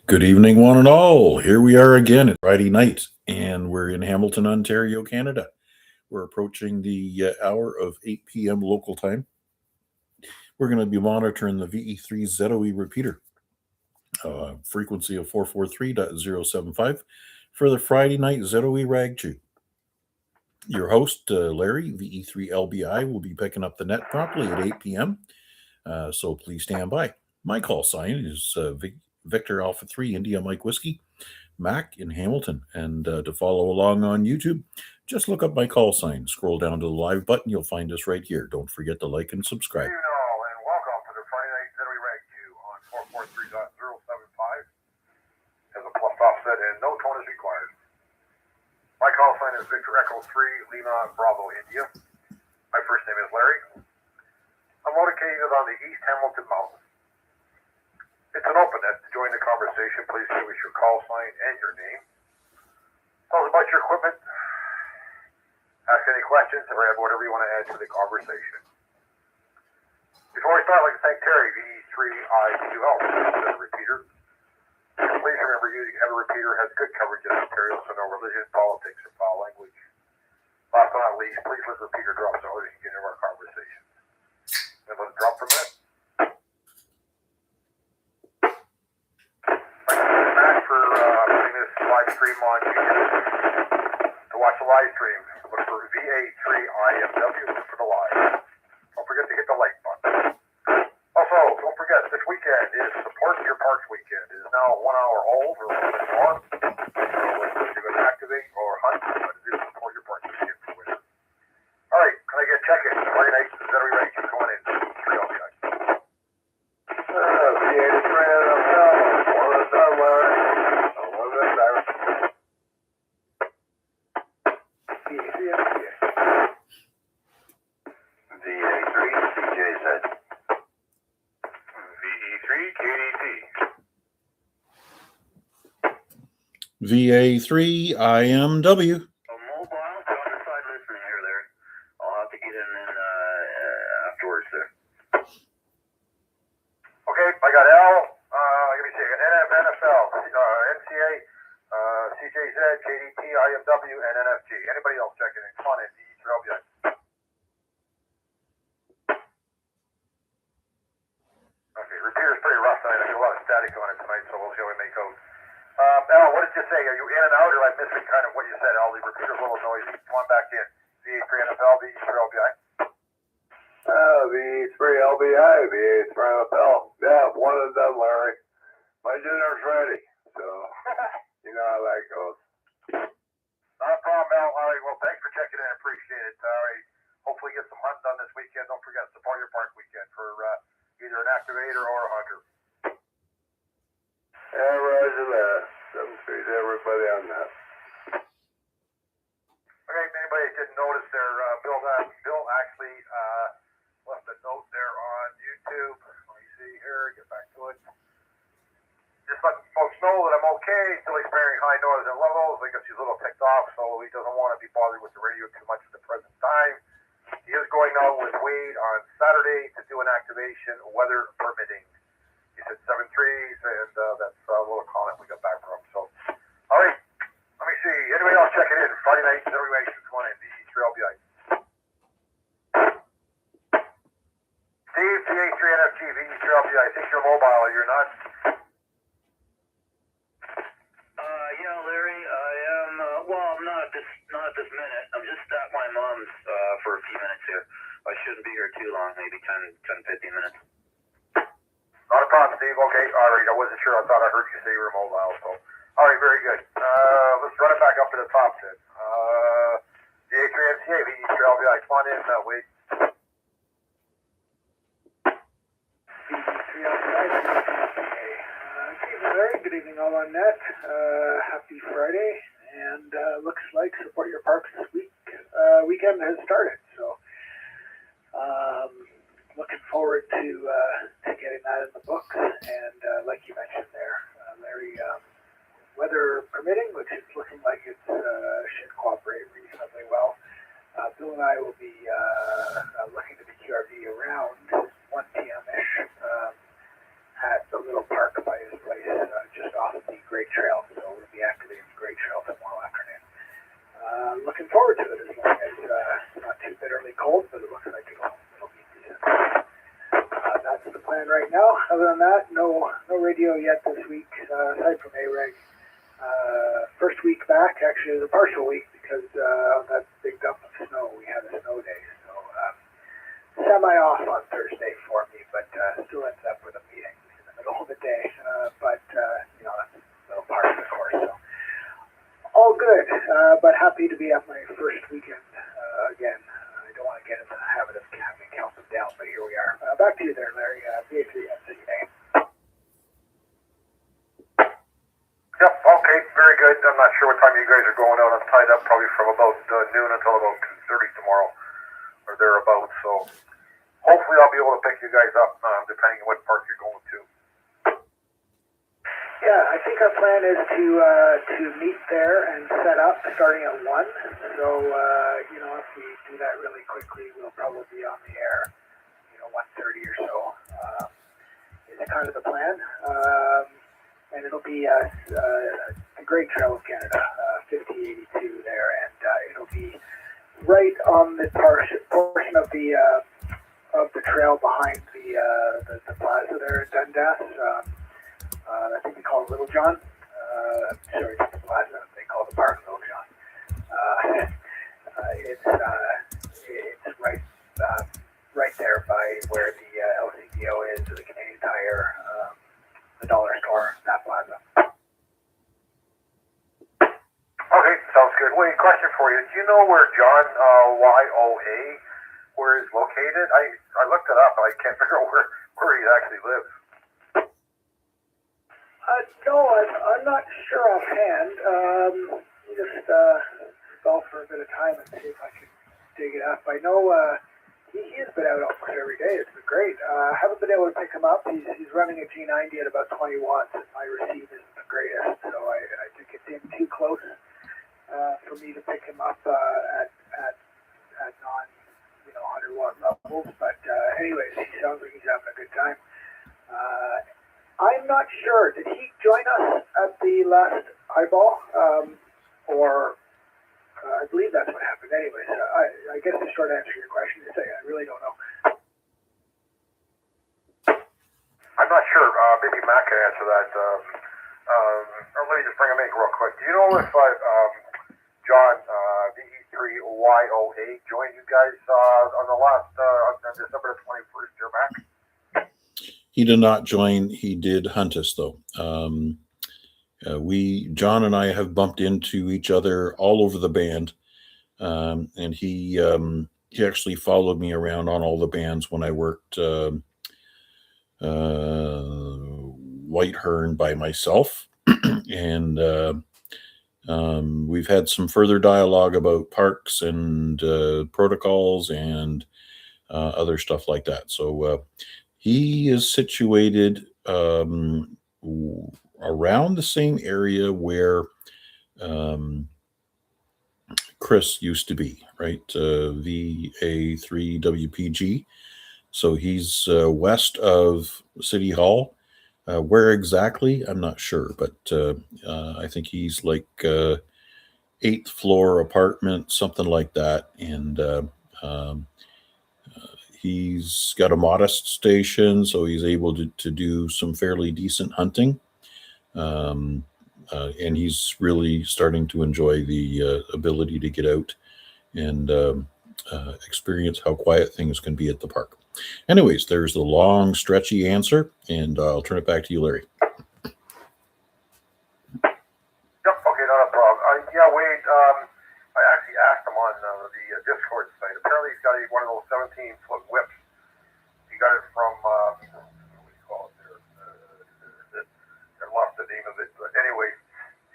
Good evening, one and all. Here we are again. It's Friday night, and we're in Hamilton, Ontario, Canada. We're approaching the hour of 8 p.m. local time. We're going to be monitoring the VA3 ZOE repeater, frequency of 443.075 for the Friday night ZOE Ragchew. Your host, Larry, VE3LBI, will be picking up the net promptly at 8 p.m., so please stand by. My call sign is Victor Alpha 3 India Mike Whiskey, Mac in Hamilton. And to follow along on YouTube, just look up my call sign. Scroll down to the live button. You'll find us right here. Don't forget to like and subscribe. You know, and welcome to the Friday Night ZOE Ragchew on 443.075. Has a plus offset and no tone is required. My call sign is Victor Echo 3 Lima Bravo India. My first name is Larry. I'm located on the East Hamilton Mountain. It's an open net. To join the conversation, please give us your call sign and your name. Tell us about your equipment. Ask any questions or add whatever you want to add to the conversation. Before we start, I'd like to thank Terry, VE3IMW ZOE repeater. Please remember, using a repeater has good coverage in Ontario, so no religion, politics, or foul language. Last but not least, please let the repeater drop so others can get into our conversation. And let it drop for a minute. Thank you, Matt, for putting this live stream on YouTube. To watch the live stream, look for VA3IMW, look for the live. Don't forget to hit the like button. Also, don't forget, this weekend is Support Your Parks Weekend. It is now 1 hour old or a little bit more. So whether you're going to activate or hunt, but it is Support Your Parks Weekend for winter. All right, can I get check-in? Friday night, ZOE Ragchew coming in. 3 LBI. VA3IMW. Mobile, on the side listening here, Larry. I'll have to get in afterwards there. Okay, I got L. Let me see. I got NFL, NCA, CJZ, KDT, IMW, and NFG. Anybody else checking in? Come on in. VE3LBI. Okay, repeater's pretty rough tonight. I got a lot of static on it tonight, so we'll see how we make out. Al, what did you say? Are you in and out, or am I missing kind of what you said? Al, the repeater's a little noisy. Come on back in. VA3NFL, VE3LBI. VA3LBI, VA3NFL. Yeah, one of them, Larry. My dinner's ready, so you know how that goes. Not a problem, Al. All right, well, thanks for checking in. I appreciate it. All right, hopefully get some hunting done this weekend. Don't forget, Support Your Park Weekend for either an activator or a hunter. Yeah, roger that. 7-3 to everybody on that. Okay, if anybody didn't notice there, Bill actually left a note there on YouTube. Let me see here, get back to it. Just letting folks know that I'm okay, still experiencing high noise and levels. I guess he's a little ticked off, so he doesn't want to be bothered with the radio too much at the present time. He is going out with Wade on Saturday to do an activation, weather permitting. He said 7 threes, and that's a little comment we got back from him. So, all right, let me see. Anybody else checking in? Friday night, ZOE Ragchew, come on in. VE3LBI. Steve, VA3NFG, VE3LBI. I think you're mobile. You're not. Yeah, Larry, I am. Well, I'm not at this minute. I'm just at my mom's for a few minutes here. I shouldn't be here too long. Maybe 10, 15 minutes. Not a problem, Steve. Okay, all right. I wasn't sure. I thought I heard you say you were mobile. So, all right, very good. Let's run it back up to the top then. VA3MCA, VE3LBI. Come on in, Wade. Larry, good evening all on net. Happy Friday, and looks like Support Your Parks this weekend has started. So, looking forward to getting that in the books. And like you mentioned there, Larry, weather permitting, which is looking like it should cooperate reasonably well. Bill and I will be looking to the QRV around 1 p.m. ish at the little park by his place, just off the plan right now. Other than that, no radio yet this week, aside from AREG. First week back, actually, it was a partial week because of that big dump of snow. We had a snow day, so semi-off on Thursday for me, but still ends up with a meeting in the middle of the day. But you know, that's a little part of the course. So all good, but happy to be at my first weekend again. I don't want to get into the habit of having to count them down, but here we are. Back to you there, Larry. VA3IMW ZOE. Yep, okay, very good. I'm not sure what time you guys are going out. I'm tied up probably from about noon until about 2:30 tomorrow, or thereabouts. So hopefully I'll be able to pick you guys up, depending on what park you're going to. Yeah, I think our plan is to meet there and set up starting at 1. So, you know, if we do that really quickly, we'll probably be on the air, 1:30 or so. Is kind of the plan. And it'll be the Great Trail of Canada, 5082 there, and it'll be right on the portion of the trail behind the plaza there at Dundas. I think they call it Little John. Sorry, it's the plaza. They call the park Little John. It's right there by where the LCBO is, the Canadian Tire, the dollar store, that plaza. Okay, sounds good. Wait, question for you. Do you know where John YOA where he's located? I looked it up, but I can't figure out where he actually lives. No, I'm not sure offhand. Let me just stall for a bit of time and see if I can dig it up. I know he has been out almost every day. It's been great. I haven't been able to pick him up. He's running a G90 at about 20 watts, and my receive isn't the greatest, so I think it's in too close for me to pick him up at non 100 watt levels. But anyways, he sounds like he's having a good time. I'm not sure. Did he join us at the last eyeball? Or I believe that's what happened. Anyways, I guess the short answer to your question is I really don't know. I'm not sure. Maybe Matt can answer that. Or let me just bring him in real quick. Do you know if John VE3YOA joined you guys on the last on December 21st, here, Matt? He did not join. He did hunt us, though. John and I have bumped into each other all over the band, and he actually followed me around on all the bands when I worked White Hearn by myself, and we've had some further dialogue about parks and protocols and other stuff like that. So he is situated around the same area where Chris used to be, right? VA3WPG. So he's west of City Hall. Where exactly, I'm not sure, but I think he's like 8th floor apartment, something like that. And he's got a modest station, so he's able to do some fairly decent hunting. And he's really starting to enjoy the ability to get out and experience how quiet things can be at the park. Anyways, there's the long, stretchy answer, and I'll turn it back to you, Larry. Yep, okay, not a problem. Yeah, Wade, I actually asked him on the Discord site. Apparently he's got one of those 17-foot whips. He got it from, what do you call it there? I lost the name of it. But anyway,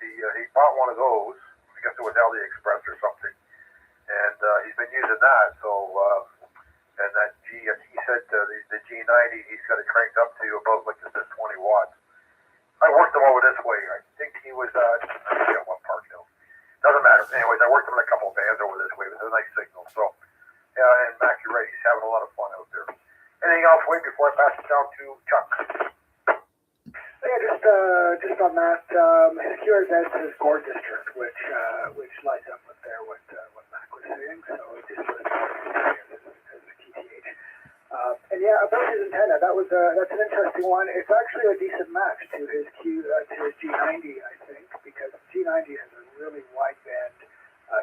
he bought one of those. I guess it was AliExpress or something. And he's been using that, so... and that he said the G90, he's got it cranked up to about, like it says, 20 watts. I worked him over this way. I think he was, I forget what park hill. Doesn't matter. Anyways, I worked him in a couple of bands over this way. It was a nice signal. So, yeah, and Mac, you're right. He's having a lot of fun out there. Anything else, Wade, before I pass it down to Chuck? Yeah, just on that, QRZ says Gore District, which lines up with there what Mac was saying. So just as a TTH. And And yeah, about his antenna, that's an interesting one. It's actually a decent match to his G90, I think, because G90 has a really wideband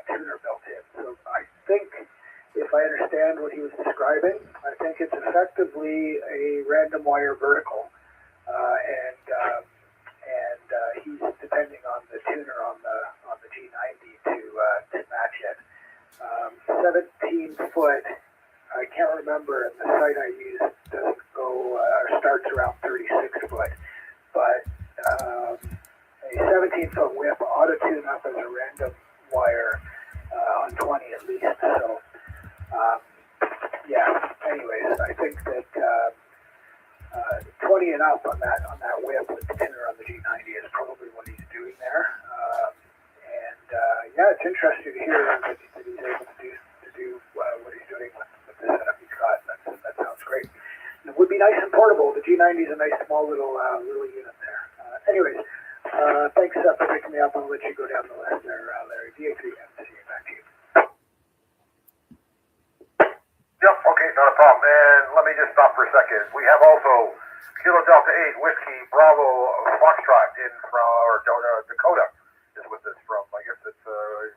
tuner built in. So I think, if I understand what he was describing, I think it's effectively a random wire vertical, and he's depending on the tuner on the G90 to match it. 17 foot. I can't remember, and the site I use doesn't go or starts around 36 foot, but a 17-foot whip ought to tune up as a random wire on 20 at least. So yeah. Anyways, I think that 20 and up on that whip with the tuner on the G90 is probably what he's doing there. Yeah, it's interesting to hear that he's able to do what he's doing with the setup he's got. That sounds great. And it would be nice and portable. The G90 is a nice small little unit there. Anyways, thanks for picking me up. I'll let you go down the list there, Larry. VA3IMW ZOE Ragchew. Yep, okay, not a problem. And let me just stop for a second. We have also Kilo Delta 8 Whiskey Bravo Foxtrot in from Dakota is with us from, I guess it's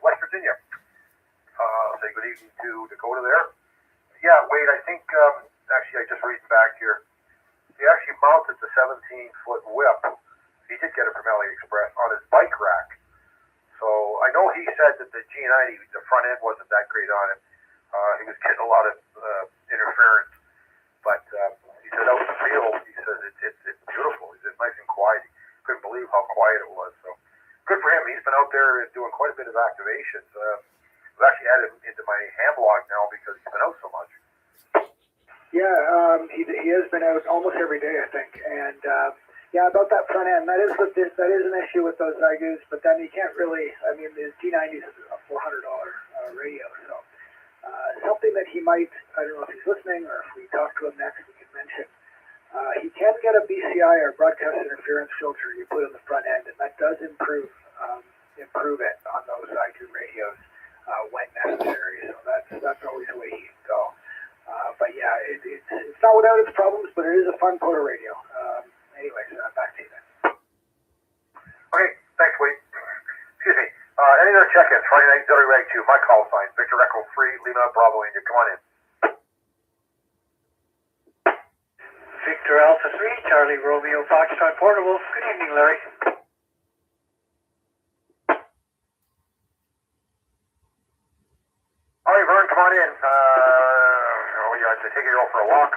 West Virginia. Say good evening to Dakota there. Yeah, Wade, I think, actually I just reading back here, he actually mounted the 17-foot whip. He did get it from AliExpress on his bike rack. So I know he said that the G90, the front end wasn't that great on it. He was getting a lot of interference, but he said out in the field, he says it's beautiful. He said nice and quiet. He couldn't believe how quiet it was. So good for him. He's been out there doing quite a bit of activations. I've actually added him into my ham blog now because he's been out so much. Yeah, he has been out almost every day, I think, and yeah, about that front end, that is an issue with those Zygoos, but then you can't really. I mean, the G90 is a $400 radio, so something that he might. I don't know if he's listening or if we talk to him next, we can mention. He can get a BCI or broadcast interference filter you put on the front end, and that does improve it on those Zygo radios when necessary. So that's always the way he can go. But yeah, it's not without its problems, but it is a fun motor radio. Anyways, back to you then. Okay, thanks, Wade. Excuse me. Any other check-ins? Friday night, ZOE Ragchew, my call sign, Victor Echo 3, Lima Bravo India. Come on in. Victor Alpha 3, Charlie Romeo Foxtrot Portable. Good evening, Larry. All right, Vern, come on in. I take you for a walk.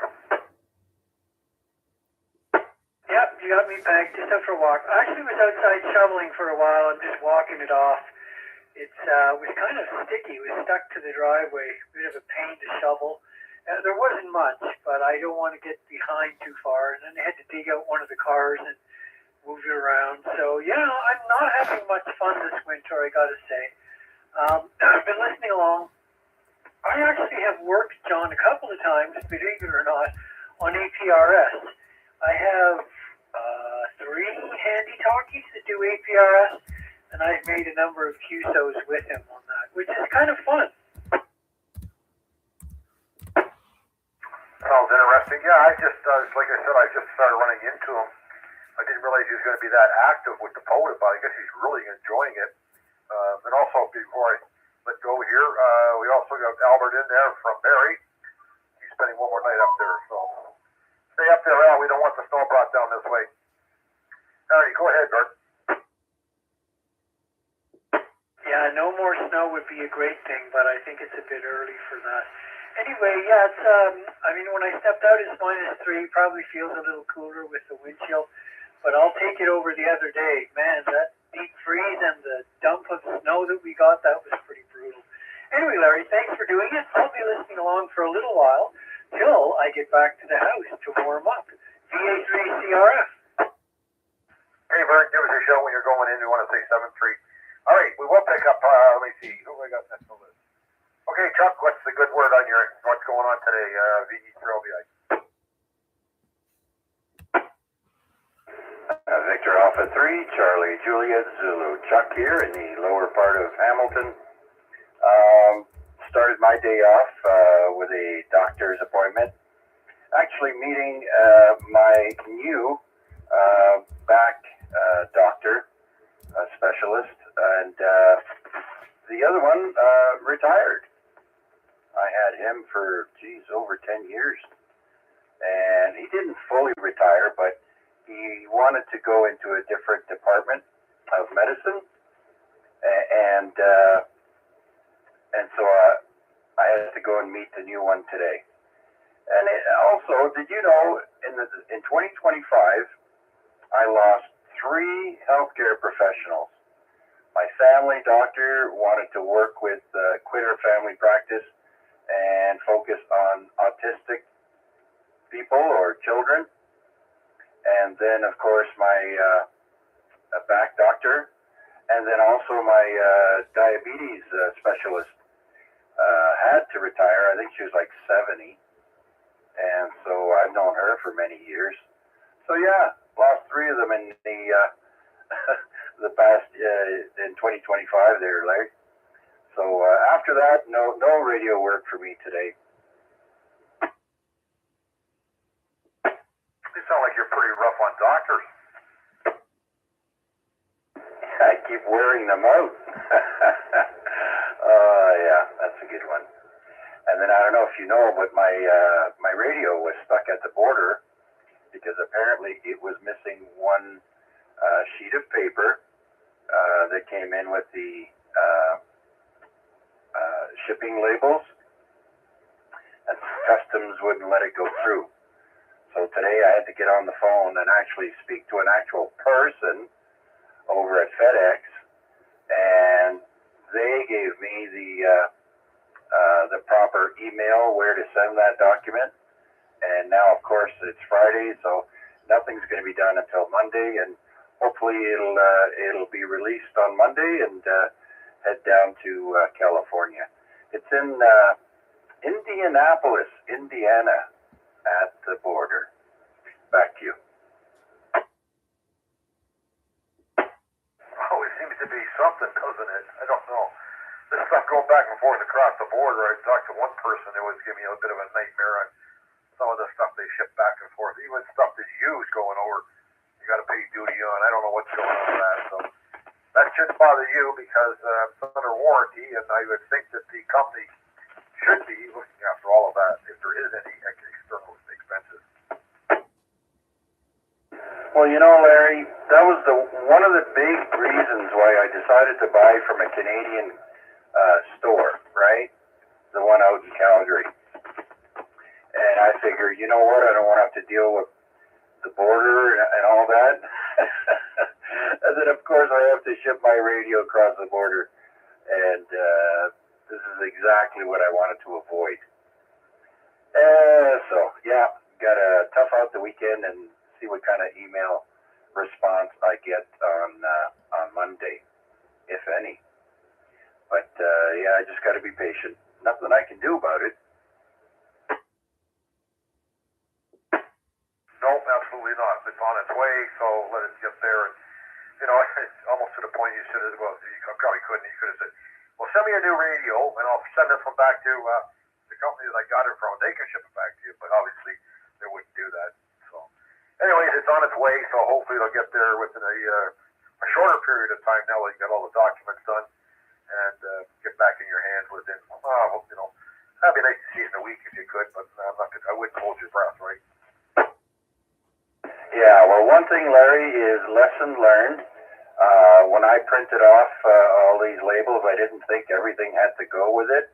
Yep, you got me pegged. Just out for a walk. I actually was outside shoveling for a while. I'm just walking it off. It was kind of sticky. It was stuck to the driveway. Bit of a pain to shovel. There wasn't much, but I don't want to get behind too far. And then I had to dig out one of the cars and move it around. So, yeah, I'm not having much fun this winter, I got to say. I've been listening along. I actually have worked, John, a couple of times, believe it or not, on APRS. I have 3 handy talkies that do APRS, and I've made a number of QSOs with him on that, which is kind of fun. Sounds interesting. Yeah, I just, like I said, I just started running into him. I didn't realize he was going to be that active with the POTA, but I guess he's really enjoying it. And also, before I let go here, we also got Albert in there from Barrie. He's spending one more night up there, so stay up there, Al. We don't want the snow brought down this way. All right, go ahead, Bert. Yeah, no more snow would be a great thing, but I think it's a bit early for that. Anyway, yeah, it's, I mean, when I stepped out, it's -3, probably feels a little cooler with the wind chill, but I'll take it over the other day. Man, that deep freeze and the dump of snow that we got, that was pretty brutal. Anyway, Larry, thanks for doing it. I'll be listening along for a little while till I get back to the house to warm up. VA3CRF. Hey, Bert, give us a show when you're going in. You want to say 7-3. All right, we will pick up, let me see, who have I got next on the list? Okay, Chuck, what's the good word on what's going on today, VE3LBI? Victor Alpha 3, Charlie Juliet Zulu. Chuck here in the lower part of Hamilton. Started my day off with a doctor's appointment. actually meeting my new back doctor, specialist, and the other one retired. I had him for, over 10 years. And he didn't fully retire, but he wanted to go into a different department of medicine. And so I had to go and meet the new one today. And also, did you know, in 2025, I lost 3 healthcare professionals. My family doctor wanted to work with, quit her family practice and focus on autistic people or children. And then, of course, my back doctor, and then also my diabetes specialist had to retire. I think she was like 70. And so I've known her for many years. So yeah, lost 3 of them in the past in 2025 there, Larry. So after that, no radio work for me today. You sound like you're pretty rough on doctors. I keep wearing them out. Yeah, that's a good one. And then I don't know if you know, but my radio was stuck at the border because apparently it was missing one sheet of paper that came in with the shipping labels, and customs wouldn't let it go through. So today I had to get on the phone and actually speak to an actual person over at FedEx, and they gave me the proper email where to send that document. And now, of course, it's Friday, so nothing's going to be done until Monday, and hopefully it'll be released on Monday and head down to California. It's in Indianapolis, Indiana, at the border. Back to you. Always seems to be something, doesn't it? I don't know. This stuff going back and forth across the border. I talked to one person who was giving me a bit of a nightmare on some of the stuff they ship back and forth. Even stuff that's used going over, you got to pay duty on. I don't know what's going on with that. So that shouldn't bother you because it's under warranty, and I would think that the company should be looking after all of that if there is any external expenses. Well, you know, Larry, that was one of the big reasons why I decided to buy from a Canadian store, right? The one out in Calgary. And I figured, you know what, I don't want to have to deal with the border and all that. And then, of course, I have to ship my radio across the border. And this is exactly what I wanted to avoid. So, yeah, got to tough out the weekend and see what kind of email response I get on Monday, if any. But, yeah, I just got to be patient. Nothing I can do about it. No, absolutely not. It's on its way, so let it get there. And, you know, it's almost to the point you should have, well, you probably couldn't. You could have said, well, send me a new radio, and I'll send this one back to the company that I got it from. They can ship it back to you, but obviously they wouldn't do that. So, anyways, it's on its way, so hopefully it'll get there within a shorter period of time now that you got all the documents done and get back in your hands within, you know, that'd be nice to see it in a week if you could, but I wouldn't hold your breath, right? Yeah, well, one thing, Larry, is lesson learned. When I printed off all these labels, I didn't think everything had to go with it,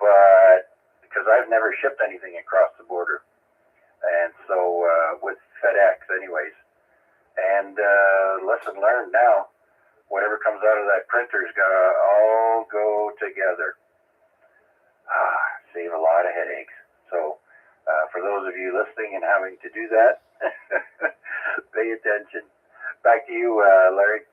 but because I've never shipped anything across the border, and so with FedEx anyways, and lesson learned now, whatever comes out of that printer's got to all go together. Save a lot of headaches. So for those of you listening and having to do that, pay attention. Back to you, Larry.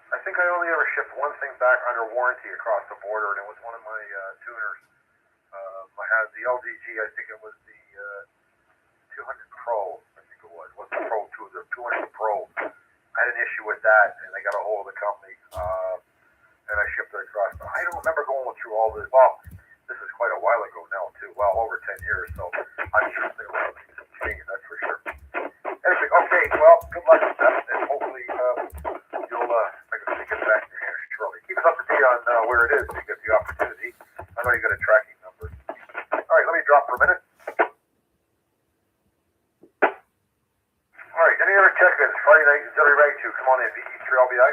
I think I only ever shipped one thing back under warranty across the border, and it was one of my tuners. I had the LDG, I think it was the 200 Pro, I think it was. What's the Pro 2? The 200 Pro. I had an issue with that, and they got a hold of the company, and I shipped it across. I don't remember going through all this. Well, this is quite a while seconds. Friday night ZOE Ragchew. Come on in. VA3LBI.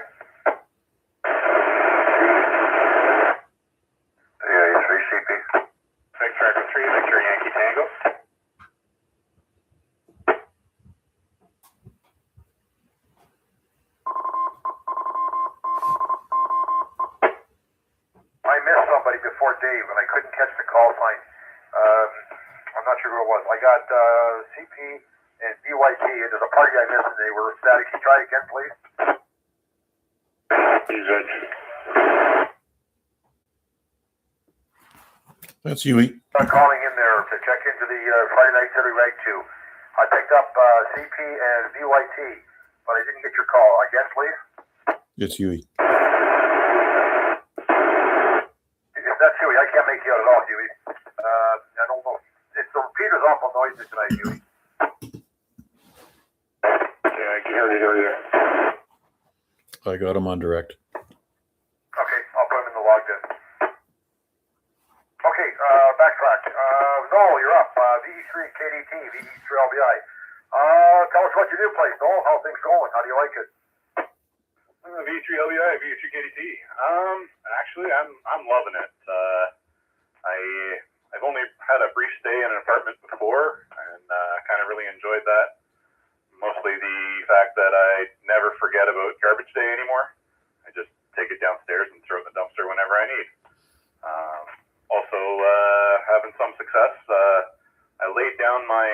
VA3CP. Victor Echo 3, Victor Yankee Tango. I missed somebody before Dave, and I couldn't catch the call sign. I'm not sure who it was. I got CP and BYT, and there's a party I missed, and they were static. Can you try again, please? Good. That's Huey. I'm calling in there to check into the Friday night ZOE Ragchew. I picked up CP and BYT, but I didn't get your call. Again, please? It's Huey. If that's Huey, I can't make you out at all, Huey. I don't know. It's the repeater's awful noisy tonight, Huey. Yeah, I can hear you. I got him on direct. Okay, I'll put him in the log then. Okay, backtrack. Noel, you're up. VE3 KDT, VE3LBI. Tell us what your new place, Noel. How things going? How do you like it? VA3LBI, VA3 KDT. Actually, I'm loving it. I've only had a brief stay in an apartment before, and kind of really enjoyed that. Mostly the fact that I never forget about garbage day anymore. I just take it downstairs and throw it in the dumpster whenever I need. Also, having some success. I laid down my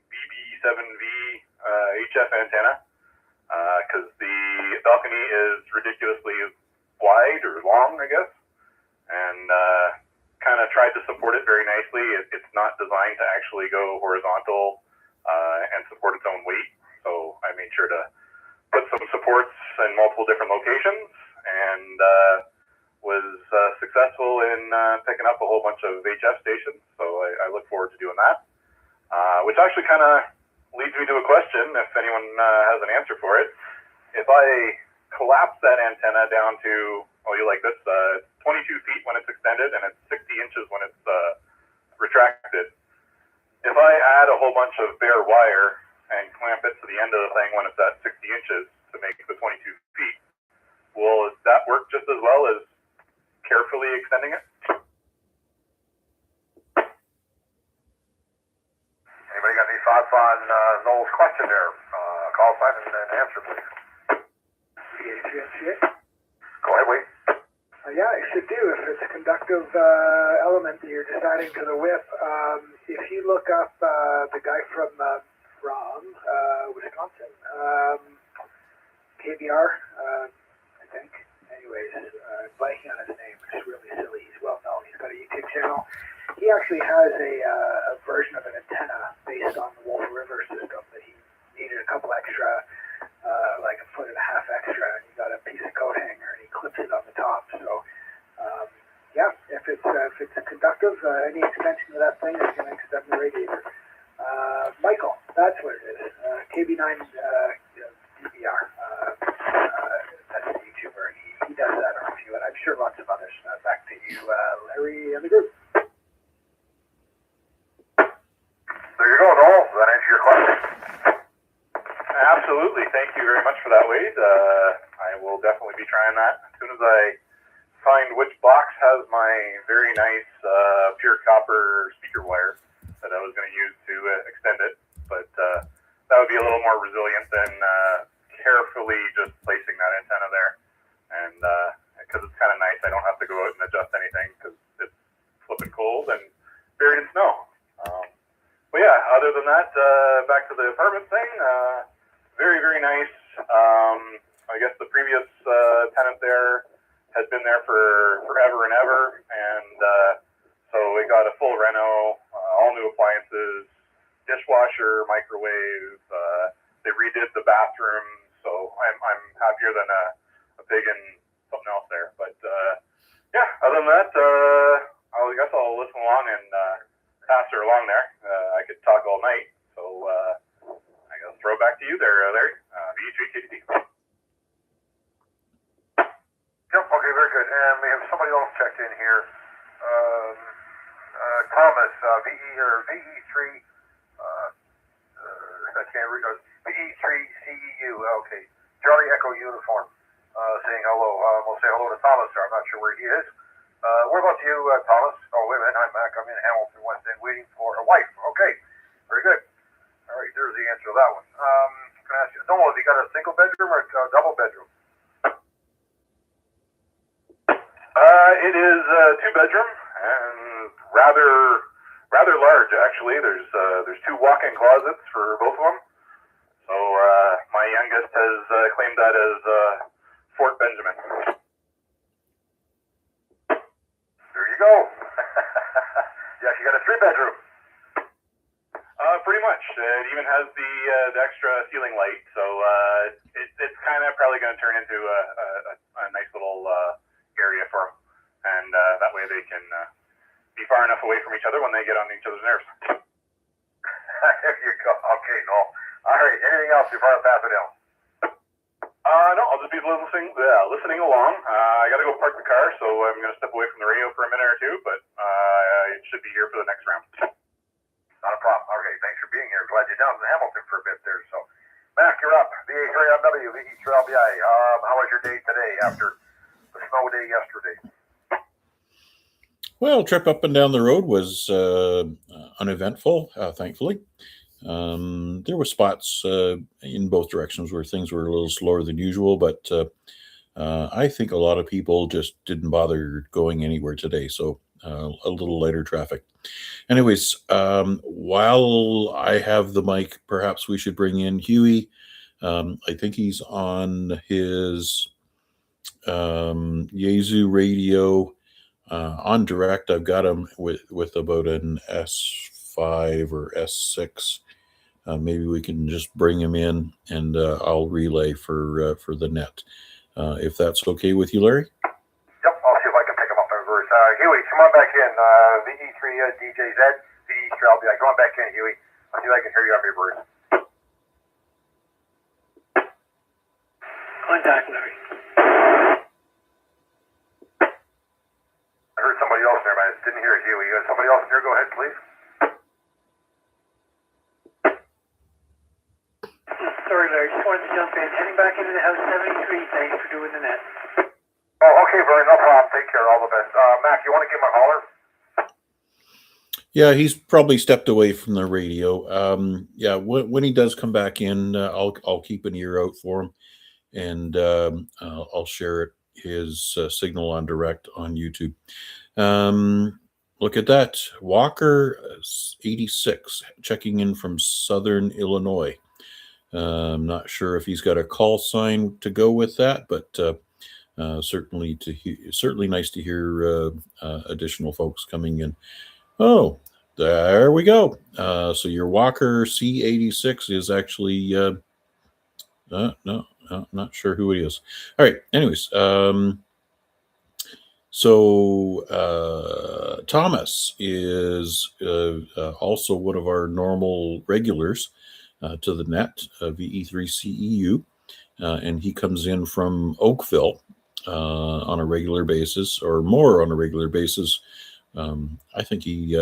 BB7V HF antenna because the balcony is ridiculously wide or long, I guess, and kind of tried to support it very nicely. It's not designed to actually go horizontal and support its own weight, so I made sure to put some supports in multiple different locations, and was successful in picking up a whole bunch of HF stations, so I look forward to doing that, which actually kind of leads me to a question, if anyone has an answer for it. If I collapse that antenna down to, you like this, 22 feet when it's extended and it's 60 inches when it's retracted, if I add a whole bunch of bare wire and clamp it to the end of the thing when it's at 60 inches to make the 22 feet, will that work just as well as carefully extending it? Anybody got any thoughts on Noel's question there? Call sign and answer, please. Go ahead, wait. Yeah, it should do. If it's a conductive element that you're deciding to the whip, if you look up the guy from Wisconsin, KBR, I think. Anyways, blanking on his name, which is really silly. He's well known. He's got a YouTube channel. He actually has a version of an antenna based on the Wolf River system that he needed a couple extra, like a foot and a half extra, and he got a piece of coat hanger and he clips it on the top. So, yeah, if it's conductive, any extension of that thing is going to extend the radiator. Michael, that's what it is. KB9 DVR. That's the YouTuber. He does that on a few, and I'm sure lots of others. Back to you, Larry, and the group. There you go, Noel. Does that answer your question? Absolutely. Thank you very much for that, Wade. I will definitely be trying that as soon as I find which box has my very nice pure copper speaker wire that I was going to use to extend it. But that would be a little more resilient than carefully just placing that antenna there. And because it's kind of nice, I don't have to go out and adjust anything because it's flipping cold and buried in snow. But yeah, other than that, back to the apartment thing, very, very nice. I guess the previous tenant there had been there for forever and ever, and so we got a full reno, all new appliances, dishwasher, microwave. They redid the bathroom, so I'm happier than a pig in something else there. But yeah, other than that, I guess I'll listen along and pass her along there. I could talk all night, so I guess throw it back to you there, Larry. VA3KDT. Yep, okay, very good. And we have somebody else checked in here. Thomas, VE3, I can't read, VE3CE Okay. Charlie Echo Uniform, saying hello. We'll say hello to Thomas there. I'm not sure where he is. What about you, Thomas? Oh, wait a minute. I'm Mac. I'm in Hamilton, West End, waiting for a wife. Okay. Very good. All right. There's the answer to that one. Can I ask you, Noel, have you got a single bedroom or a double bedroom? It is a 2-bedroom and rather large, actually. There's 2 walk-in closets for both of them. So my youngest has claimed that as Fort Benjamin. There you go. Yeah, she got a 3-bedroom. Pretty much. It even has the extra ceiling light, so it's kind of probably going to turn into a nice little area for them, and that way they can be far enough away from each other when they get on each other's nerves. There you go. Okay, Noel. All right. Anything else before I pass it down? No, I'll just be listening along. I got to go park the car, so I'm going to step away from the radio for a minute or two, but I should be here for the next round. Not a problem. Okay, thanks for being here. Glad you're down in Hamilton for a bit there. So, Mac, you're up. VA3IMW, VE3LBI. How was your day today after the snow day yesterday? Well, trip up and down the road was uneventful, thankfully. There were spots in both directions where things were a little slower than usual, but I think a lot of people just didn't bother going anywhere today, so a little lighter traffic. Anyways, while I have the mic, perhaps we should bring in Huey. I think he's on his Yazoo radio on direct. I've got him with about an S5 or S6. Maybe we can just bring him in, and I'll relay for the net, if that's okay with you, Larry. Yep, I'll see if I can pick him up in reverse. Huey, come on back in. VE3 DJZ, VE3LBI. Come on back in, Huey. I'll see if I can hear you on reverse. Contact, Larry. I heard somebody else there, but I didn't hear Huey. Somebody else here, go ahead, please. Sorry, Larry. Just wanted to jump in. Heading back into the house 73. Thanks for doing the net. Oh, okay, Brian. No problem. Take care. All the best. Mac, you want to give him a holler? Yeah, he's probably stepped away from the radio. Yeah, when he does come back in, I'll keep an ear out for him, and I'll share his signal on direct on YouTube. Look at that, Walker 86 checking in from Southern Illinois. I'm not sure if he's got a call sign to go with that, but certainly nice to hear additional folks coming in. Oh, there we go. So your Walker C86 is actually no, not sure who it is. All right. Anyways, so Thomas is also one of our normal regulars to the net, VE3CEU, and he comes in from Oakville on a regular basis, or more on a regular basis. I think he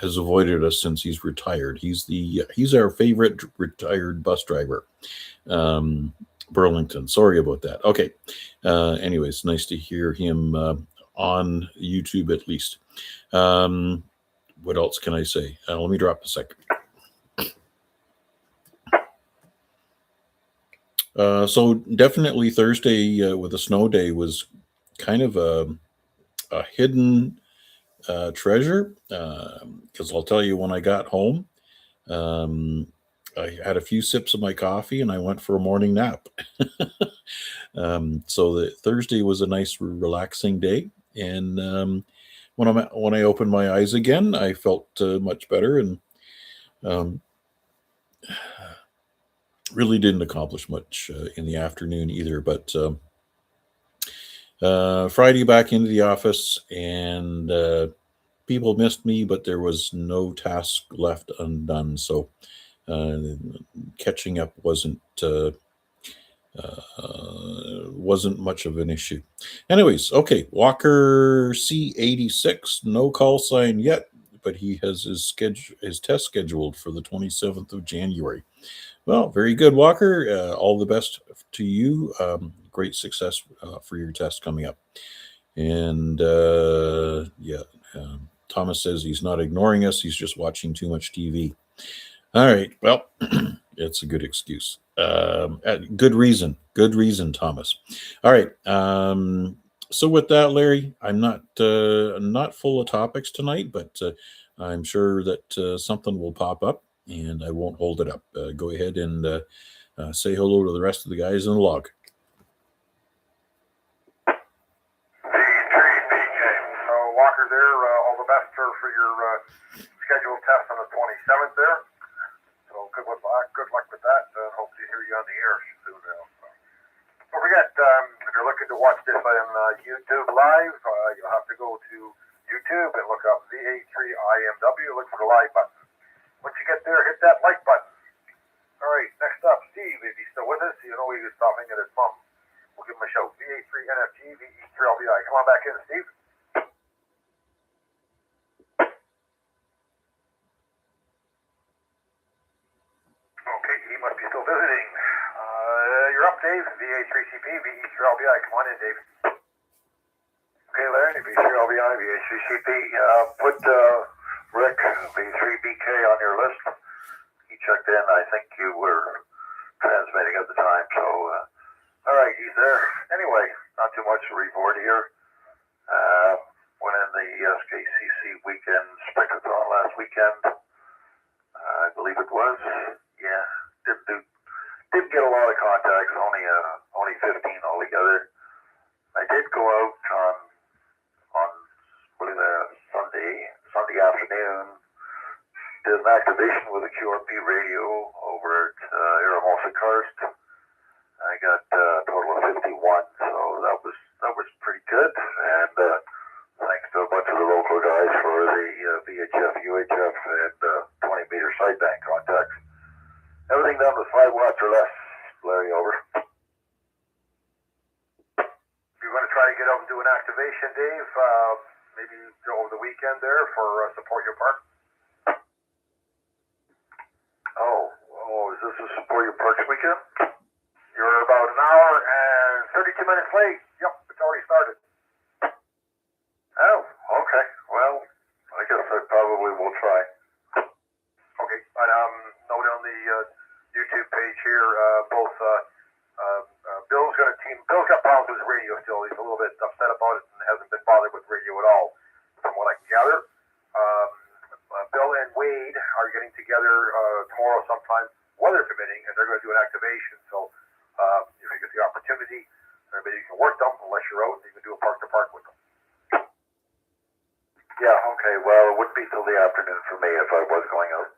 has avoided us since he's retired. He's our favorite retired bus driver. Burlington. Sorry about that. Okay. Anyways, nice to hear him on YouTube at least. What else can I say? Let me drop a second. So definitely Thursday with a snow day was kind of a hidden treasure, because I'll tell you, when I got home, I had a few sips of my coffee and I went for a morning nap. So the Thursday was a nice, relaxing day, and when I opened my eyes again, I felt much better, and really didn't accomplish much in the afternoon either. But Friday back into the office, and people missed me, but there was no task left undone. So catching up wasn't much of an issue. Anyways, okay, Walker C86, no call sign yet, but he has his test scheduled for the 27th of January. Well, very good, Walker. All the best to you. Great success for your test coming up. And Thomas says he's not ignoring us. He's just watching too much TV. All right. Well, it's a good excuse. Good reason. Good reason, Thomas. All right. So with that, Larry, I'm not full of topics tonight, but I'm sure that something will pop up, and I won't hold it up. Go ahead and say hello to the rest of the guys in the log. VA3IMW. So Walker there, all the best for your scheduled test on the 27th there. So good luck with that. Hope to hear you on the air soon. Don't forget, if you're looking to watch this on YouTube live, you'll have to go to YouTube and look up VA3IMW. Look for the live button. Once you get there, hit that like button. All right, next up, Steve. If he's still with us, you know he's stopping at his mom. We'll give him a shout. VA3NFG, VE3LBI. Come on back in, Steve. Okay, he must be still visiting. You're up, Dave. VA3CP, VE3LBI. Come on in, Dave. Okay, Larry, VA3LBI, VA3CP. Put Rick, V3BK on your list. He checked in. I think you were transmitting at the time. So, all right, he's there. Anyway, not too much to report here. Went in the SKCC weekend spectathon last weekend. I believe it was. Yeah, didn't get a lot of contacts. Only 15 altogether. I did go out on Sunday afternoon. Did an activation with a QRP radio over at Aramosa Karst. I got a total of 51, so that was pretty good. And thanks to a bunch of the local guys for the VHF, UHF, and 20-meter sideband contacts. Everything done with 5 watts or less. Larry, over. You're going to try to get out and do an activation, Dave. Maybe over the weekend there for Support Your Park. Oh, is this a Support Your Parks weekend? You're about an hour and 32 minutes late. Yep, it's already started. Oh, okay. Well, I guess I probably will try. Okay, but note on the YouTube page here, both Bill's got problems with his radio still. He's a little bit upset about it and hasn't been bothered with radio at all, from what I can gather. Bill and Wade are getting together tomorrow sometime, weather permitting, and they're going to do an activation. So if you get the opportunity, maybe you can work them unless you're out. You can do a park-to-park with them. Yeah, okay. Well, it wouldn't be till the afternoon for me if I was going out.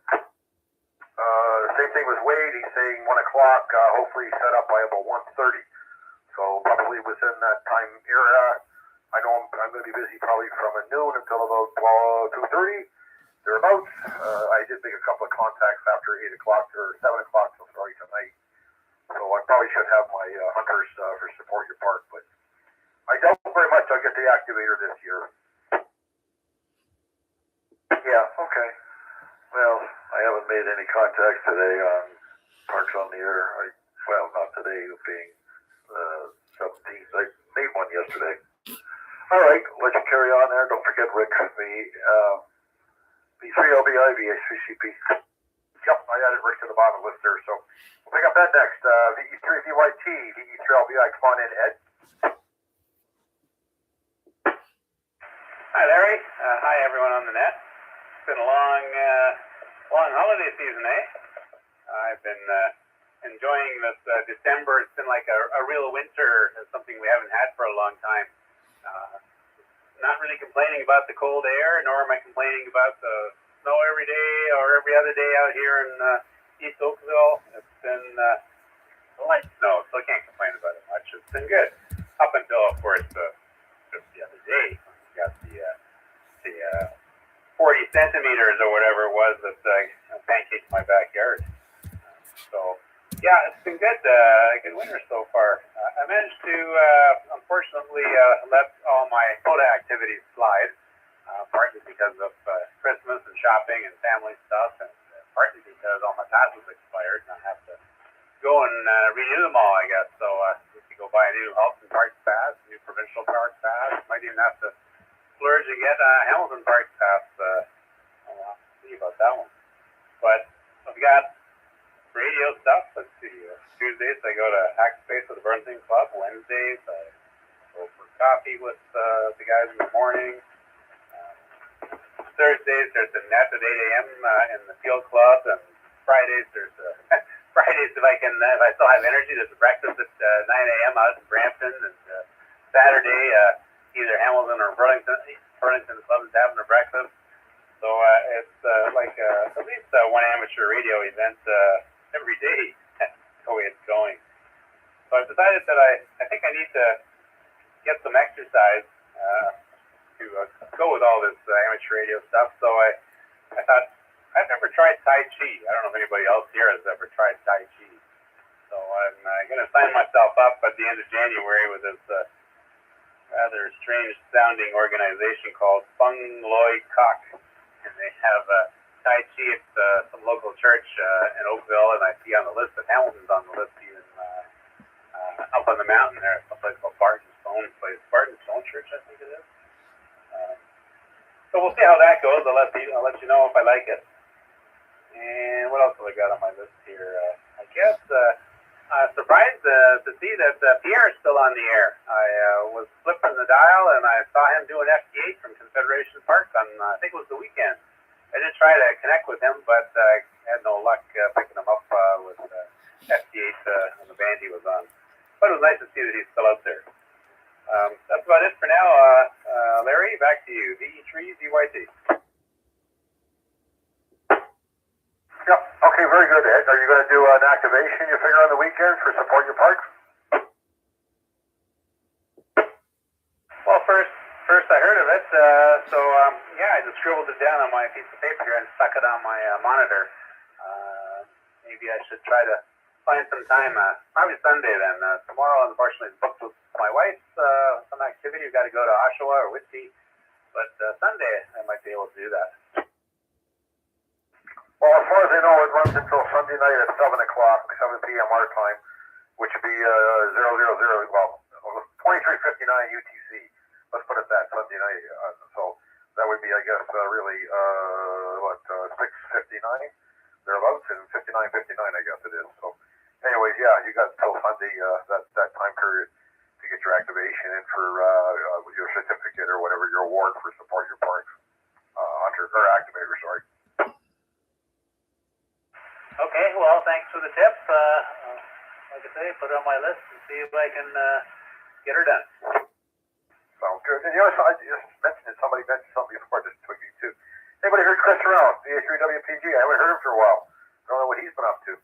Same thing with Wade. He's saying 1 o'clock. Hopefully set up by about 1:30. So probably within that time era. I know I'm going to be busy probably from noon until about 2:30. Thereabouts. I did make a couple of contacts after 8 o'clock or 7 o'clock, so sorry tonight. So I probably should have my hunters for Support Your Park, but I doubt very much I'll get the activator this year. Yeah, okay. Well, I haven't made any contacts today on Parks on the Air. Not today, being 17th. I made one yesterday. All right, let you carry on there. Don't forget Rick, V3LBI, VA3CP. Yep, I added Rick to the bottom of the list there, so we'll pick up that next. VE3VYT, VE3LBI, come on in, Ed. Hi, Larry. Hi, everyone on the net. It's been a long holiday season, eh? I've been enjoying this December. It's been like a real winter, something we haven't had for a long time. Not really complaining about the cold air, nor am I complaining about the snow every day or every other day out here in East Oakville. It's been light snow, so I can't complain about it much. It's been good. Up until, of course, just the other day. We got the 40 centimeters or whatever it was that pancaked my backyard. So, yeah, it's been good. Good winter so far. I managed to, unfortunately, let all my photo activities slide, partly because of Christmas and shopping and family stuff, and partly because all my passes expired, and I have to go and renew them all, I guess. So we could go buy a new Halton Park Pass, a new Provincial Park Pass. Might even have to splurge and get Hamilton Park Pass. I'll have to see about that one. But I've got radio stuff. Let's see. Tuesdays I go to Hackspace with the Bernstein Club. Wednesdays I go for coffee with the guys in the morning. Thursdays there's a net at 8 a.m. In the Field Club, and Fridays there's Fridays if I still have energy, there's a breakfast at 9 a.m. out in Brampton, and Saturday either Hamilton or Burlington Club is having a breakfast. So it's like at least one amateur radio event every day. That's the way it's going. So I've decided that I think I need to get some exercise to go with all this amateur radio stuff. So I thought, I've never tried Tai Chi. I don't know if anybody else here has ever tried Tai Chi. So I'm going to sign myself up at the end of January with this rather strange sounding organization called Fung Loi Kok. And they have Tai Chi at some local church in Oakville, and I see on the list that Hamilton's on the list even up on the mountain there, someplace called Barton's Stone Church, I think it is. So we'll see how that goes. I'll let you know if I like it. And what else have I got on my list here? I guess surprised to see that Pierre is still on the air. I was flipping the dial and I saw him doing FT8 from Confederation Park on I think it was the weekend. I did try to connect with him, but I had no luck picking him up with FT8 on the band he was on. But it was nice to see that he's still out there. That's about it for now. Larry, back to you. VA3IMW ZOE. Yep. Okay, very good, Ed. Are you going to do an activation, you figure, on the weekend for Support Your Parks? Well, first I heard of it. Yeah, I just scribbled it down on my piece of paper here and stuck it on my monitor. Maybe I should try to find some time, probably Sunday then. Tomorrow, unfortunately, is booked with my wife, some activity. We've got to go to Oshawa or Whitby. But Sunday, I might be able to do that. Well, as far as I know, it runs until Sunday night at 7 o'clock, 7 p.m. our time, which would be 23:59 UTC. Let's put it that, Sunday night. So that would be, I guess, really, 6:59, thereabouts, and 59:59, I guess it is. So anyways, yeah, you got until Sunday, that time period to get your activation in for your certificate or whatever, your award for Support Your Parks, activator, sorry. Okay, well, thanks for the tip. Like I say, put it on my list and see if I can get her done. Sounds good. And I just mentioned it, somebody mentioned something before, just tweaked me too. Anybody heard Chris around, VA3WPG? I haven't heard him for a while. I don't know what he's been up to.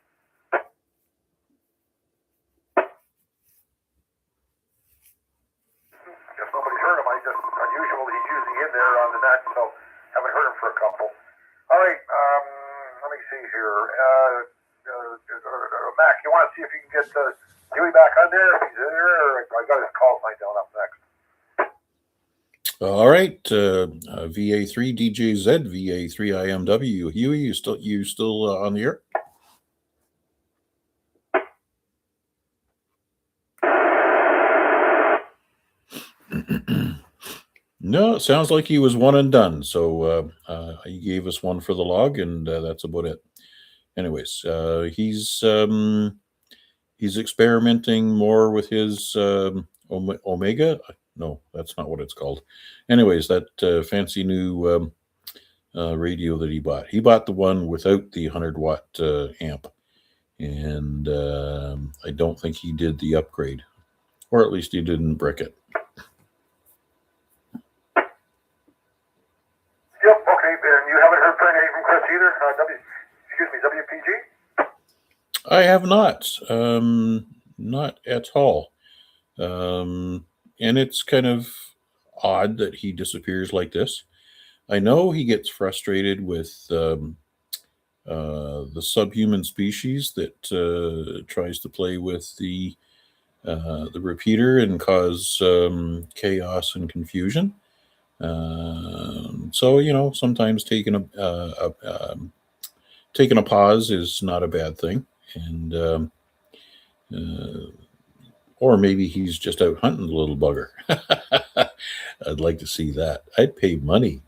If nobody's heard him, unusual, he's usually in there on the net, so haven't heard him for a couple. All right, let me see here. Mac, you want to see if you can get Dewey back on there? If he's there, or I got his call sign down up next. All right, VA3 DJZ, VA3IMW. Huey, you still on the air? No, it sounds like he was one and done. So he gave us one for the log, and that's about it. Anyways, he's experimenting more with his Omega. No, that's not what it's called. Anyways, that fancy new radio that he bought. He bought the one without the 100-watt amp. And I don't think he did the upgrade. Or at least he didn't brick it. Yep, okay. And you haven't heard anything from Chris either? WPG? I have not. Not at all. And it's kind of odd that he disappears like this. I know he gets frustrated with the subhuman species that tries to play with the repeater and cause chaos and confusion. So sometimes taking a pause is not a bad thing, and Or maybe he's just out hunting the little bugger. I'd like to see that. I'd pay money.